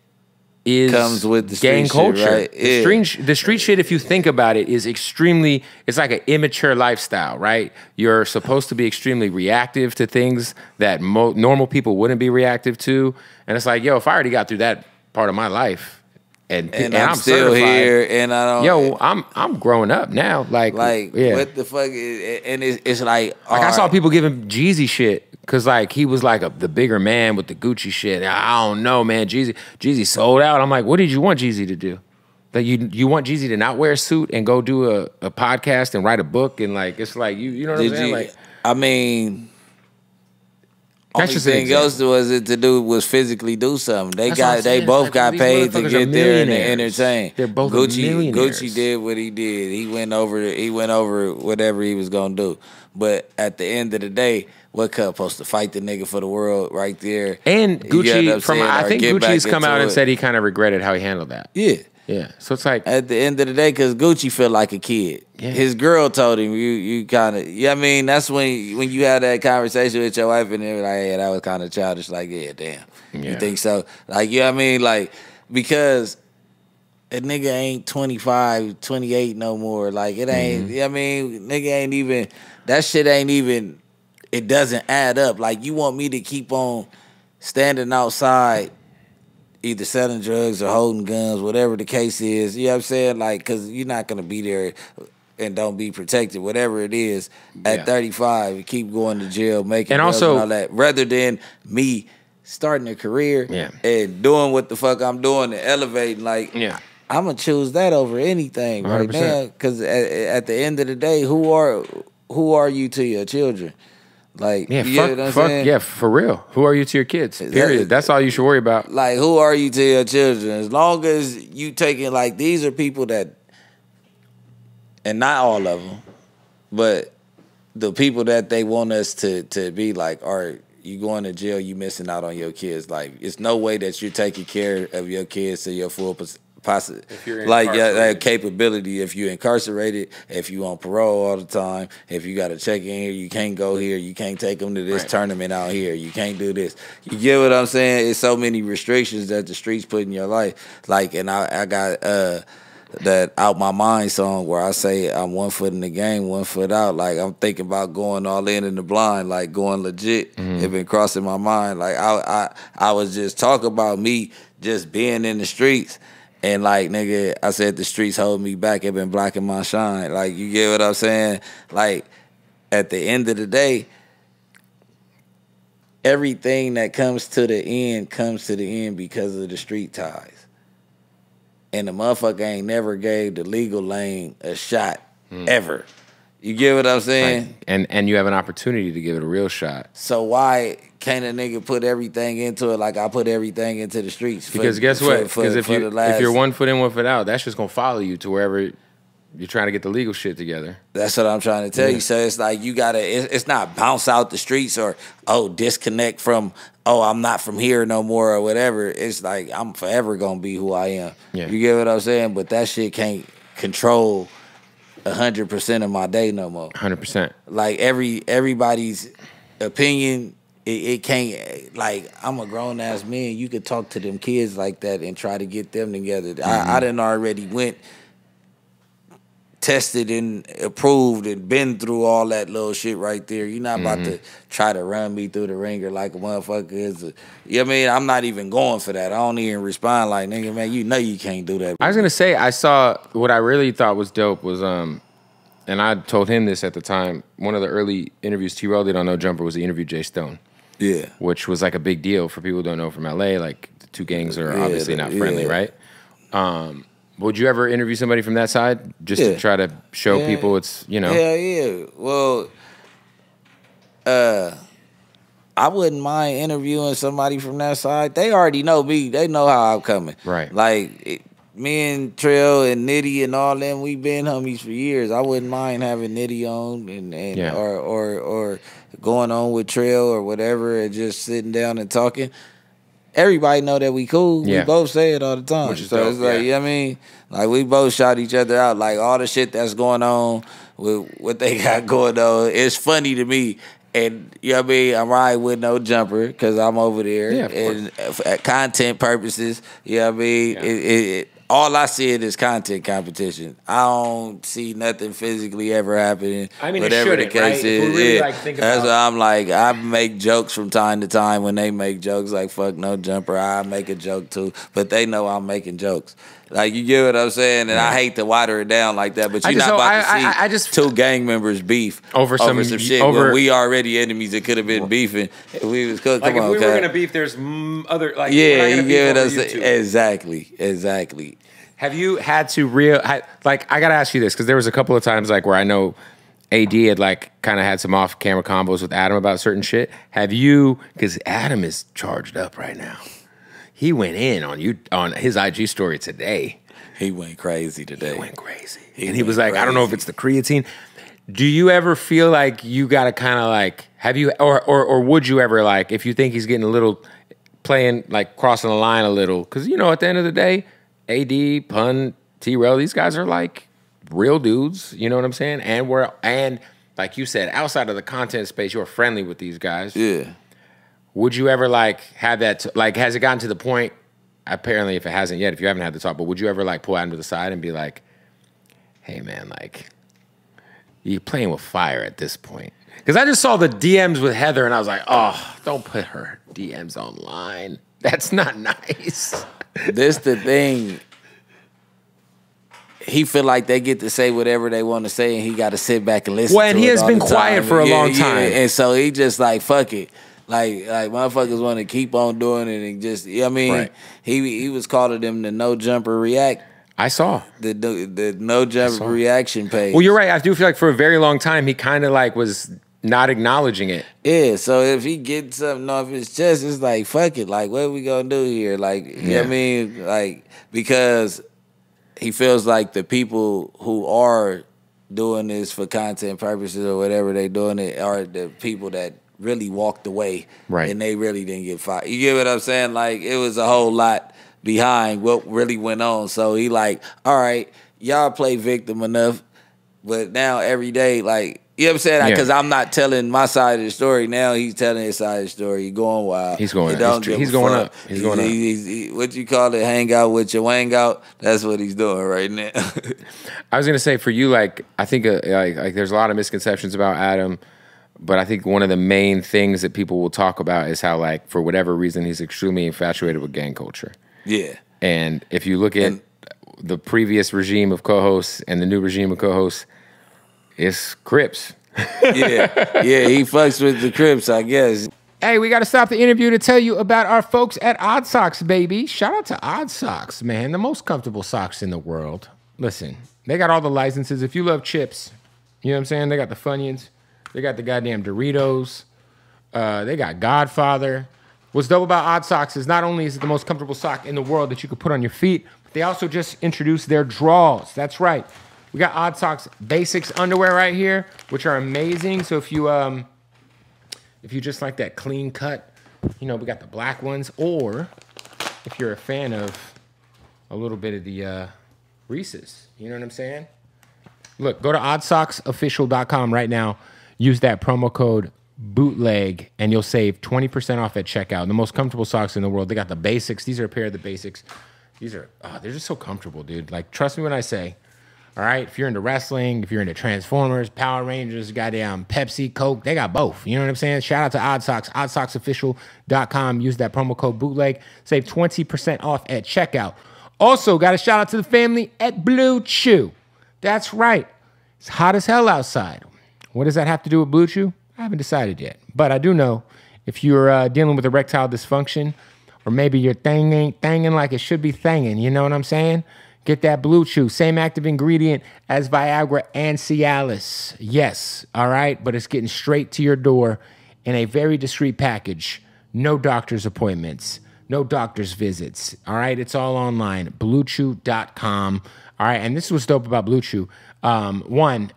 comes with the gang street culture. Shit, right? The street shit, if you think about it, is extremely, it's like an immature lifestyle, right? You're supposed to be extremely reactive to things that normal people wouldn't be reactive to. And it's like, yo, if I already got through that part of my life and I'm still certified, here and I don't. Yo, I'm growing up now. Like what the fuck? And it's like I saw people giving Jeezy shit. Cause like he was like the bigger man with the Gucci shit. I don't know, man. Jeezy sold out. I'm like, what did you want Jeezy to do? Like you want Jeezy to not wear a suit and go do a podcast and write a book and like it's like you know what I'm saying? Like, I mean, that's only just thing else was it to do was physically do something. They both got paid to get there and entertain. They're both millionaires. Gucci did what he did. He went over whatever he was gonna do. But at the end of the day, what Cub supposed to fight the nigga for the world right there? And Gucci, I think Gucci's come out and it. said he kind of regretted how he handled that. Yeah. So it's like at the end of the day, because Gucci feel like a kid. Yeah. His girl told him, "You kind of." Yeah, I mean, that's when you had that conversation with your wife and they were like, "Yeah, that was kind of childish." Like, yeah, damn. Yeah. You think so? Like, I mean, like because a nigga ain't 25, 28 no more. Like, it ain't. I mean, nigga ain't even. That shit ain't even. It doesn't add up. Like, you want me to keep on standing outside, either selling drugs or holding guns, whatever the case is. You know what I'm saying? Like, because you're not going to be there and don't be protected, whatever it is. At 35, you keep going to jail, making drugs and all that. Rather than me starting a career and doing what the fuck I'm doing and elevating. Like, I'm going to choose that over anything 100%. Right now. Because at the end of the day, who are you to your children? Like, fuck, for real. Who are you to your kids? Period. That's all you should worry about. Like, who are you to your children? As long as you taking, like, these are people that, and not all of them, but the people that they want us to be like are you going to jail, you missing out on your kids' life. It's no way that you're taking care of your kids to your full capability. If you're incarcerated, if you on parole all the time, if you got to check in here, you can't go here, you can't take them to this tournament out here, you can't do this. You get what I'm saying? It's so many restrictions that the streets put in your life. Like, and I got that Out My Mind song where I say I'm 1 foot in the game, 1 foot out. Like, I'm thinking about going all in the blind, like going legit. It been crossing my mind. Like, I was just talking about me just being in the streets. And like, nigga, I said the streets hold me back. It been blocking my shine. Like, you get what I'm saying? Like, at the end of the day, everything that comes to the end because of the street ties. And the motherfucker ain't never gave the legal lane a shot, ever. You get what I'm saying? Right. And you have an opportunity to give it a real shot. So why can't a nigga put everything into it like I put everything into the streets? Because guess what? Because if you're 1 foot in, 1 foot out, that's just going to follow you to wherever you're trying to get the legal shit together. That's what I'm trying to tell you. So it's like you got to, it's not bounce out the streets or, disconnect from, I'm not from here no more or whatever. It's like I'm forever going to be who I am. Yeah. You get what I'm saying? But that shit can't control 100% of my day no more. 100%. Like everybody's opinion, it can't. Like, I'm a grown ass man. You could talk to them kids like that and try to get them together. I done already went, tested and approved and been through all that little shit right there. You're not about to try to run me through the ringer like a motherfucker is. You know what I mean? I'm not even going for that. I don't even respond like, nigga, man, you know you can't do that. I was going to say, I saw what I really thought was dope was, and I told him this at the time, one of the early interviews T-Rail did on No Jumper was he interviewed Jay Stone. Yeah. Which was like a big deal for people who don't know from LA. Like, the two gangs are obviously not friendly, right? Would you ever interview somebody from that side just to try to show people it's, you know? Yeah. Well, I wouldn't mind interviewing somebody from that side. They already know me. They know how I'm coming. Right. Like, me and Trail and Nitty and all them, we've been homies for years. I wouldn't mind having Nitty on or going on with Trail or whatever and just sitting down and talking. Everybody know that we cool. Yeah. We both say it all the time. Which is so dope, it's like, you know what I mean? Like, we both shout each other out. Like, all the shit that's going on with what they got going on, it's funny to me. And, you know what I mean? I'm riding with No Jumper because I'm over there. Yeah, of and at content purposes, you know what I mean? Yeah. All I see it is content competition. I don't see nothing physically ever happening. I mean, whatever it shouldn't, the case right? If is. we really, like, think That's about- why I'm like, I make jokes from time to time when they make jokes. Like, fuck No Jumper, I make a joke too. But they know I'm making jokes. Like, you get what I'm saying? And I hate to water it down like that, but you're not about to see two gang members beef over some shit. When we already enemies that could have been beefing. If we was Like, if we were going to beef, there's other, like, yeah, we're not you gonna get beef what I'm over saying? YouTube. Exactly. Have you had to like, I got to ask you this, because there was a couple of times, like, where I know AD had, like, kind of had some off-camera combos with Adam about certain shit. Have you, because Adam is charged up right now. He went in on his IG story today. He went crazy today. He went crazy. He was like, I don't know if it's the creatine. Do you ever feel like you got to kind of, like, have you, or would you ever, like, if you think he's getting a little, playing, like, crossing the line a little, because, you know, at the end of the day, AD, Pun, T-Rail, these guys are like real dudes, you know what I'm saying? And like you said, outside of the content space, you're friendly with these guys. Yeah. Would you ever like have that, like, has it gotten to the point, apparently if it hasn't yet, if you haven't had the talk, but would you ever like pull Adam to the side and be like, hey man, like, you're playing with fire at this point? Because I just saw the DMs with Heather and I was like, oh, don't put her DMs online. That's not nice. This the thing. He feel like they get to say whatever they want to say, and he got to sit back and listen. Well, and to he it has all been the quiet time. for a long time, and so he just like fuck it. Like motherfuckers want to keep on doing it and just. You know what I mean, right. He was calling them the No Jumper React. I saw the No Jumper reaction page. Well, you're right. I do feel like for a very long time he kind of like was not acknowledging it. Yeah, so if he gets something off his chest, it's like, fuck it. Like, what we gonna do here? Like, you know what I mean? Like, because he feels like the people who are doing this for content purposes or whatever they doing it are the people that really walked away, right? And they really didn't get fired. You get what I'm saying? Like it was a whole lot behind what really went on. So he like, all right, y'all play victim enough, but now every day, like. You know what I'm saying? Because I'm not telling my side of the story. Now he's telling his side of the story. He's going wild. He's going up. He's going up. He's going up. What you call it? Hang out with your wang out. That's what he's doing right now. I was gonna say for you, like I think like there's a lot of misconceptions about Adam, but I think one of the main things that people will talk about is how like for whatever reason he's extremely infatuated with gang culture. Yeah. And if you look at the previous regime of co-hosts and the new regime of co-hosts. It's Crips. yeah, he fucks with the Crips, I guess. Hey, we got to stop the interview to tell you about our folks at Odd Socks, baby. Shout out to Odd Socks, man. The most comfortable socks in the world. Listen, they got all the licenses. If you love chips, you know what I'm saying? They got the Funyuns. They got the goddamn Doritos. They got Godfather. What's dope about Odd Socks is not only is it the most comfortable sock in the world that you could put on your feet, but they also just introduced their draws. That's right. We got Odd Socks Basics underwear right here, which are amazing. So if you just like that clean cut, you know, we got the black ones. Or if you're a fan of a little bit of the Reese's, you know what I'm saying? Look, go to oddsocksofficial.com right now. Use that promo code Bootleg, and you'll save 20% off at checkout. The most comfortable socks in the world. They got the Basics. These are a pair of the Basics. These are, they're just so comfortable, dude. Like, trust me when I say. All right, if you're into wrestling, if you're into Transformers, Power Rangers, goddamn Pepsi, Coke, they got both. You know what I'm saying? Shout out to Odd Socks, oddsocksofficial.com. Use that promo code Bootleg. Save 20% off at checkout. Also, got a shout out to the family at Blue Chew. That's right. It's hot as hell outside. What does that have to do with Blue Chew? I haven't decided yet. But I do know if you're dealing with erectile dysfunction, or maybe your thing ain't thanging like it should be thanging, you know what I'm saying? Get that Blue Chew, same active ingredient as Viagra and Cialis. Yes, all right, but it's getting straight to your door in a very discreet package. No doctor's appointments, no doctor's visits, all right? It's all online, bluechew.com, all right? And this is what's dope about Blue Chew. One,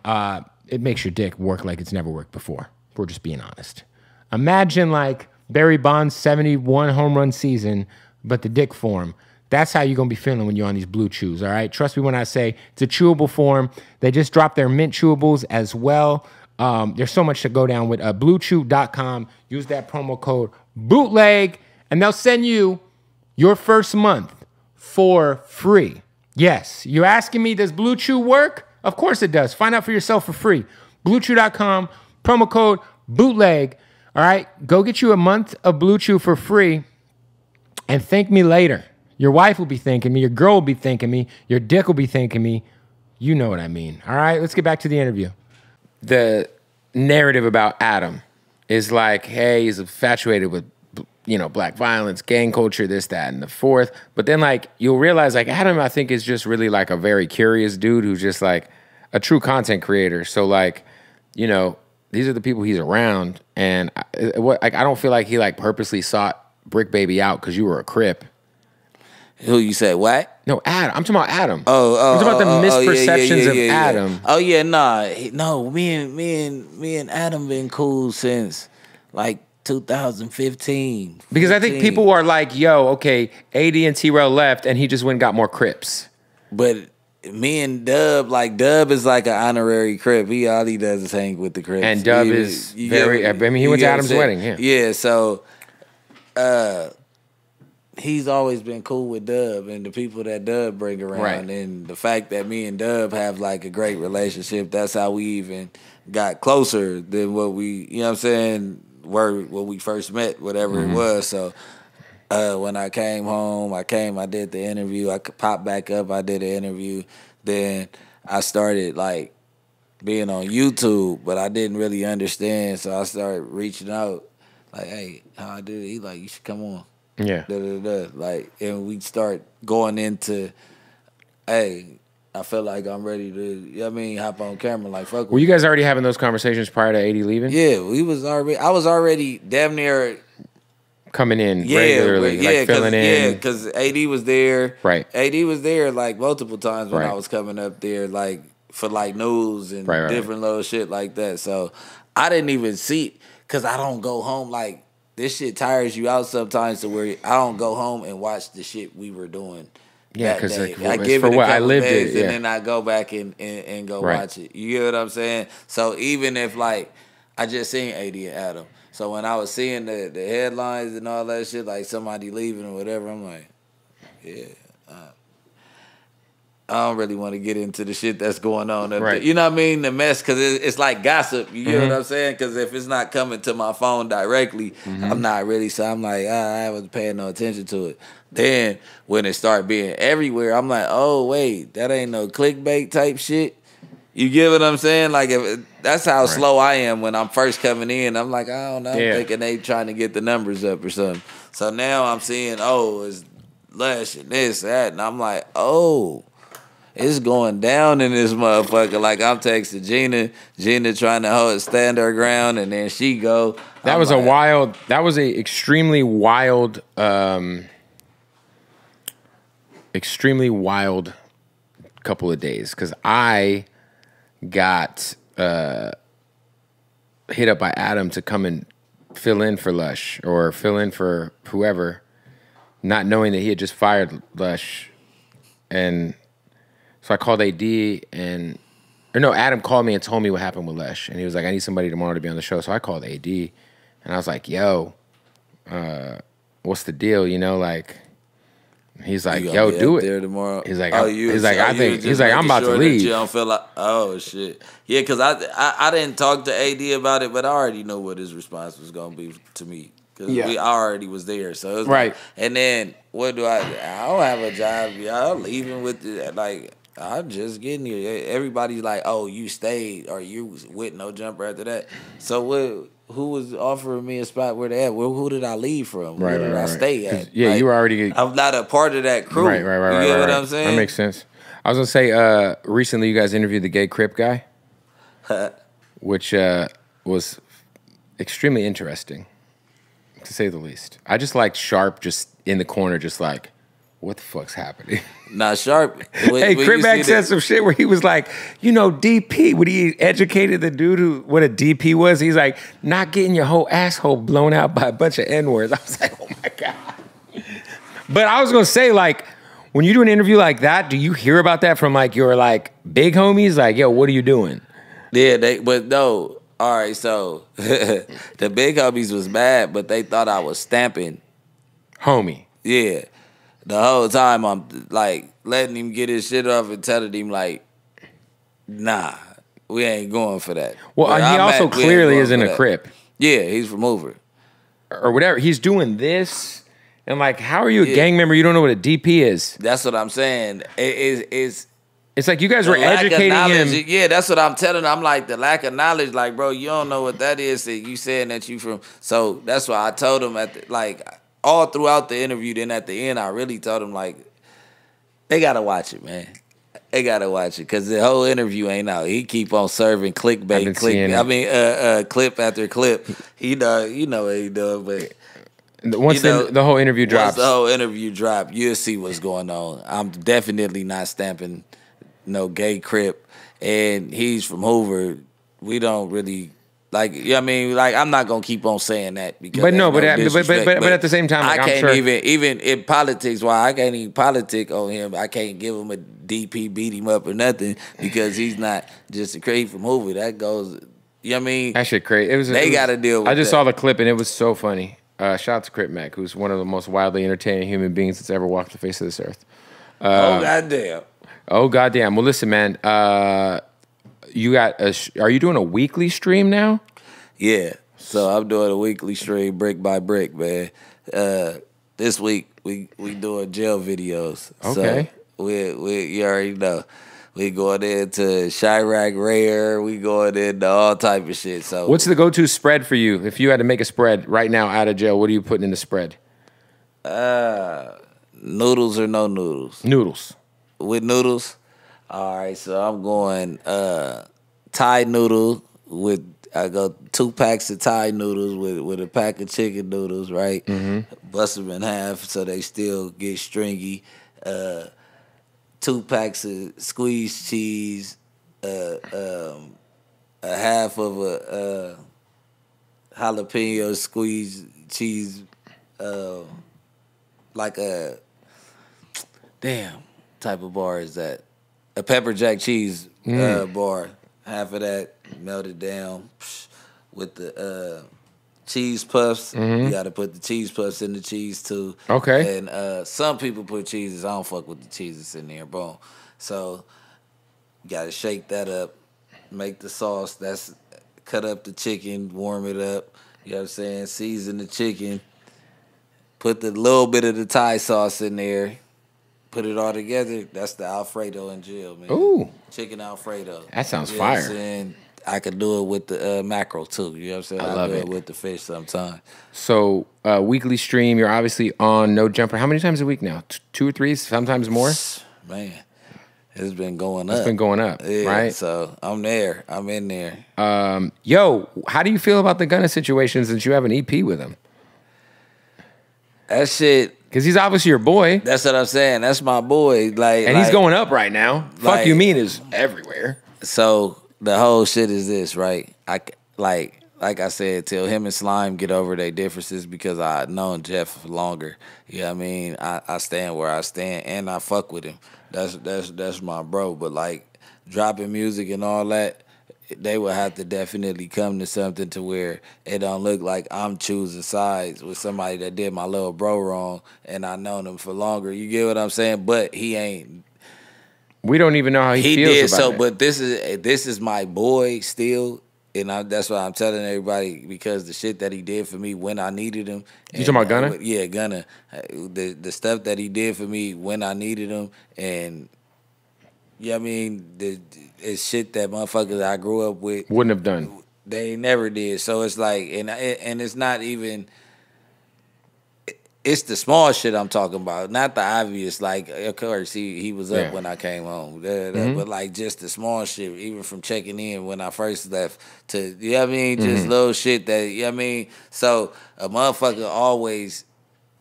it makes your dick work like it's never worked before, if we're just being honest. Imagine like Barry Bonds' 71 home run season, but the dick form. That's how you're going to be feeling when you're on these Blue Chews, all right? Trust me when I say it's a chewable form. They just dropped their mint chewables as well. There's so much to go down with. BlueChew.com. Use that promo code Bootleg, and they'll send you your first month for free. Yes, you're asking me, does Blue Chew work? Of course it does. Find out for yourself for free. BlueChew.com, promo code Bootleg. All right, go get you a month of Blue Chew for free, and thank me later. Your wife will be thanking me. Your girl will be thanking me. Your dick will be thanking me. You know what I mean. All right, let's get back to the interview. The narrative about Adam is like, hey, he's infatuated with, you know, black violence, gang culture, this, that, and the fourth. But then, like, you'll realize, like, Adam, I think, is just really, like, a very curious dude who's just, like, a true content creator. So, like, you know, these are the people he's around. And, I don't feel like he, like, purposely sought Bricc Baby out because you were a Crip. Who you said, what? No, Adam. I'm talking about Adam. I'm talking about the misperceptions of Adam. Oh yeah, no. Me and Adam been cool since like 2015. Because I think people are like, yo, okay, AD and T-Rail left, and he just went and got more Crips. But me and Dub, like Dub is like an honorary Crip. All he does is hang with the Crips. And Dub is very. I mean, he went to Adam's wedding. Yeah. Yeah. So. He's always been cool with Dub and the people that Dub bring around. Right. And the fact that me and Dub have like a great relationship, that's how we even got closer than what we, you know what I'm saying, were when we first met, whatever it was. So when I came home, I did the interview. I popped back up, I did the interview. Then I started like being on YouTube, but I didn't really understand. So I started reaching out like, hey, how I do it? He like, you should come on. Yeah. Like, and we start going into, hey, I feel like I'm ready to, you know what I mean, hop on camera, like, fuck with Were you guys already having those conversations prior to AD leaving? Yeah, I was already damn near coming in regularly, like filling in. Yeah, because AD was there. Right. AD was there, like, multiple times when I was coming up there, like, for, like, news and different little shit like that. So I didn't even see, Cause I don't go home like this shit tires you out sometimes to where I don't go home and watch the shit we were doing. Yeah, because like, I give for it a what I couple lived days it, yeah. and then I go back and go Right. watch it. You get what I'm saying? So even if like I just seen AD and Adam, so when I was seeing the headlines and all that shit, like somebody leaving or whatever, I'm like, yeah. I don't really want to get into the shit that's going on up Right. there. You know what I mean? The mess, because it's like gossip. You get what I'm saying? Because if it's not coming to my phone directly, I'm not really. So I'm like, I wasn't paying no attention to it. Then when it start being everywhere, I'm like, oh, wait, that ain't no clickbait type shit. You get what I'm saying? Like, that's how slow I am when I'm first coming in. I'm like, I don't know. I'm thinking they trying to get the numbers up or something. So now I'm seeing, oh, it's Lush and this, that. And I'm like, oh. It's going down in this motherfucker. Like I'm texting Gina trying to stand her ground, and then she go. That was a extremely wild couple of days because I got hit up by Adam to come and fill in for Lush or fill in for whoever, not knowing that he had just fired Lush, and so I called AD Adam called me and told me what happened with Lush. And he was like, I need somebody tomorrow to be on the show. So I called AD and I was like, yo, what's the deal? You know, like, he's like, yo, do it. There tomorrow. He's like, I'm about to leave. You don't feel like, oh shit. Yeah, because I didn't talk to AD about it, but I already know what his response was going to be to me. Because I already was there. So it was right. Like, and then what do I don't have a job. Y'all leaving with it. Like, I'm just getting here. Everybody's like, oh, you stayed or you was with no jumper after that. So who was offering me a spot where they at? Who did I leave from? Where did I stay at? Yeah, like, you were already. I'm not a part of that crew. Right. You get what I'm saying? That makes sense. I was gonna say, recently you guys interviewed the gay Crip guy, which was extremely interesting, to say the least. I just liked Sharp just in the corner, just like, what the fuck's happening? Nah, Sharp. Hey, Cripback said some shit where he was like, you know, DP, when he educated the dude what a DP was, he's like, not getting your whole asshole blown out by a bunch of N-words. I was like, oh my God. But I was gonna say, like, when you do an interview like that, do you hear about that from like your like big homies? Like, yo, what are you doing? Yeah, but no. All right, so the big homies was mad, but they thought I was stamping. Homie. Yeah. The whole time I'm like letting him get his shit off and telling him like, nah, we ain't going for that. Well, he also clearly isn't a Crip. Yeah, he's from Hoover. Or whatever. He's doing this. And like, how are you a gang member? You don't know what a DP is. That's what I'm saying. It's like you guys were educating him. Yeah, that's what I'm telling him. I'm like, the lack of knowledge, like, bro, you don't know what that is. That you saying that you from. So that's why I told him all throughout the interview, then at the end, I really told him, like, they got to watch it, man. They got to watch it because the whole interview ain't out. He keep on serving clickbait, clip after clip. You know what he doing, but once the whole interview drops. Once the whole interview drop, you'll see what's going on. I'm definitely not stamping no gay Crip, and he's from Hoover. We don't really... Like, you know what I mean? Like, I'm not going to keep on saying that. Because but at the same time, like, I can't I'm sure. even in politics, I can't even politic on him. I can't give him a DP, beat him up or nothing because he's not just a crazy from Hoover. That goes, you know what I mean? That shit crazy. They got to deal with I just that. saw the clip and it was so funny. Shout out to Crip Mac, who's one of the most wildly entertaining human beings that's ever walked the face of this earth. Oh, goddamn. Oh, goddamn. Well, listen, man. Are you doing a weekly stream now? Yeah. So I'm doing a weekly stream, brick by brick, man. This week we doing jail videos. Okay. So we you already know. We going into Chirac Rare. We going into all type of shit. So what's the go-to spread for you? If you had to make a spread right now out of jail, what are you putting in the spread? Noodles or no noodles? Noodles. With noodles? All right, so I'm going Thai noodle with, I go 2 packs of Thai noodles with a pack of chicken noodles, right? Mm-hmm. Bust them in half so they still get stringy. 2 packs of squeezed cheese, a half of jalapeno squeeze cheese, like a damn type of bar is that? A pepper jack cheese bar. Half of that melted down with the cheese puffs. You got to put the cheese puffs in the cheese too. Okay. And some people put cheeses. I don't fuck with the cheeses in there. Boom. So you got to shake that up. Make the sauce. That's cut up the chicken. Warm it up. You know what I'm saying? Season the chicken. Put the little bit of the Thai sauce in there. Put it all together. That's the Alfredo and Jill, man. Ooh. Chicken Alfredo. That sounds You know what I'm fire. saying? I could do it with the mackerel too. You know what I'm saying? I love do it. with the fish sometimes. So weekly stream, you're obviously on No Jumper. How many times a week now? 2 or 3, sometimes more? Man, it's been going up. It's been going up, Yeah, right? So I'm there. I'm in there. Yo, how do you feel about the Gunna situation since you have an EP with him? That shit. Because he's obviously your boy. That's what I'm saying. That's my boy. And he's going up right now. Fuck You Mean is everywhere. So the whole shit is this, right? Like I said, till him and Slime get over their differences, because I known Jeff longer. You know what I mean? I stand where I stand, and I fuck with him. That's my bro. But like dropping music and all that, they would have to definitely come to something to where it don't look like I'm choosing sides with somebody that did my little bro wrong, and I known him for longer. You get what I'm saying? But he ain't. We don't even know how he feels did about so, it. but this is my boy still, and that's why I'm telling everybody, because the shit that he did for me when I needed him. You talking about Gunna? Yeah, Gunna. The stuff that he did for me when I needed him, and yeah, I mean, it's shit that motherfuckers I grew up with wouldn't have done. They never did. So it's like, and it's not even. It's the small shit I'm talking about, not the obvious. Like, of course, he was up when I came home. But, like, just the small shit, even from checking in when I first left to, you know what I mean? Just little shit that, you know what I mean? So, a motherfucker always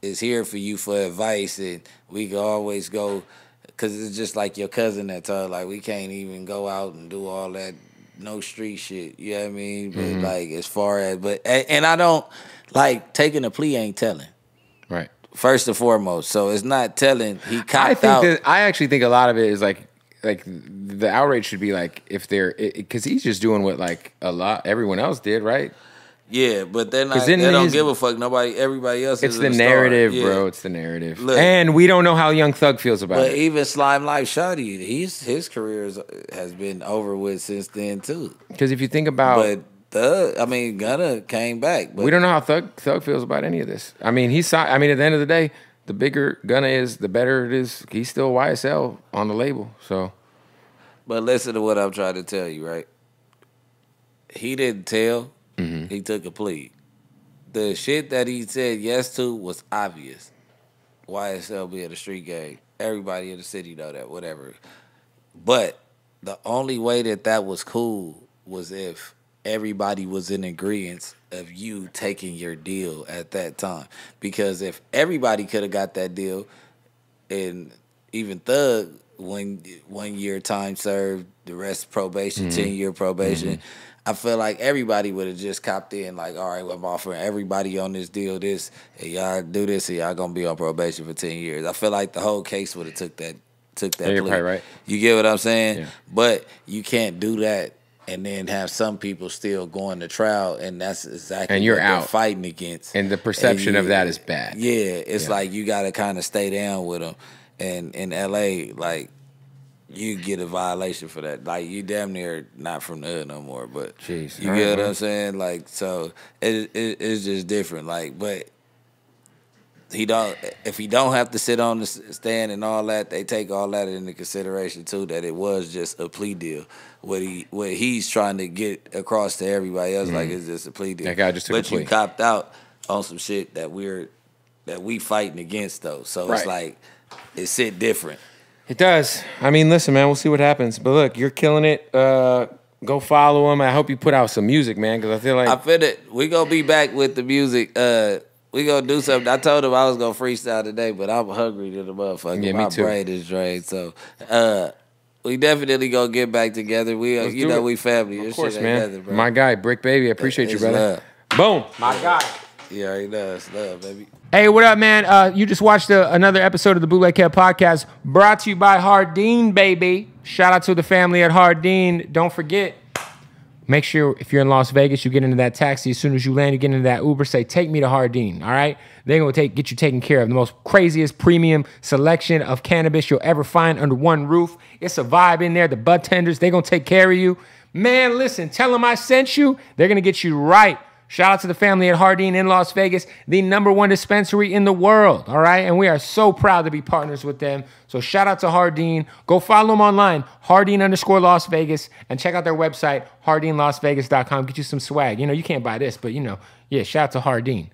is here for you for advice, and we can always go, because it's just like your cousin that told, like, we can't even go out and do all that, no street shit, you know what I mean? But, like, as far as, and I don't, like, taking a plea ain't telling. Right. First and foremost. So it's not telling. He copped out. I actually think a lot of it is like the outrage should be like if they're, because he's just doing what like everyone else did, right? Yeah, but they don't give a fuck. Everybody else. It's is the a star. narrative, Yeah. bro. It's the narrative. Look, and we don't know how Young Thug feels about but it. even Slime Life Shawty, his career has been over with since then too. Because if you think about, Gunna came back. But we don't know how Thug feels about any of this. I mean, at the end of the day, the bigger Gunna is, the better it is. He's still YSL on the label. So, but listen to what I'm trying to tell you, right? He didn't tell. He took a plea. The shit that he said yes to was obvious. YSL being a street gang. Everybody in the city know that, whatever. But the only way that was cool was if everybody was in agreement of you taking your deal at that time. Because if everybody could have got that deal, and even Thug, 1 year time served, the rest probation, 10-year probation, I feel like everybody would have just copped in, like, all right, well, I'm offering everybody on this deal this, and y'all do this, and y'all gonna be on probation for 10 years. I feel like the whole case would have took that yeah, you're plea. probably right. You get what I'm saying? Yeah. But you can't do that and then have some people still going to trial, and that's exactly And you're what they're out. fighting against. And the perception of that is bad. Yeah, it's like you got to kind of stay down with them. And in L.A., like, you get a violation for that. Like, you damn near not from the hood no more, but Jeez. you get what I'm saying? Like, so it's just different. Like, but if he don't have to sit on the stand and all that, they take all that into consideration too, that it was just a plea deal. What he's trying to get across to everybody else, like, it's just a plea deal. That guy just took a But plea. you copped out on some shit that we fighting against though. So it's like it's shit different. It does. I mean, listen, man, we'll see what happens. But look, you're killing it. Go follow him. I hope you put out some music, man, because I feel like we gonna be back with the music. We gonna do something. I told him I was gonna freestyle today, but I'm hungry to the motherfucker. Yeah, me My too. brain is drained. So we definitely gonna get back together. We Let's do it. we family. Of This course, shit man. ain't nothing, bro. My guy, Bricc Baby. I appreciate you, It's brother. love. Boom. My God. Yeah, he does. Love, baby. Hey, what up, man? You just watched another episode of the Bootleg Podcast brought to you by Hardin, baby. Shout out to the family at Hardin. Don't forget, make sure if you're in Las Vegas, you get into that taxi. As soon as you land, you get into that Uber, say, take me to Hardin, all right? They're going to get you taken care of. The most craziest premium selection of cannabis you'll ever find under one roof. It's a vibe in there. The bud tenders, they're going to take care of you. Man, listen, tell them I sent you. They're going to get you right. Shout out to the family at Hardin in Las Vegas, the #1 dispensary in the world, all right? And we are so proud to be partners with them. So shout out to Hardin. Go follow them online, Hardin_Las Vegas, and check out their website, HardinLasVegas.com. Get you some swag. You know, you can't buy this, but, you know, yeah, shout out to Hardin.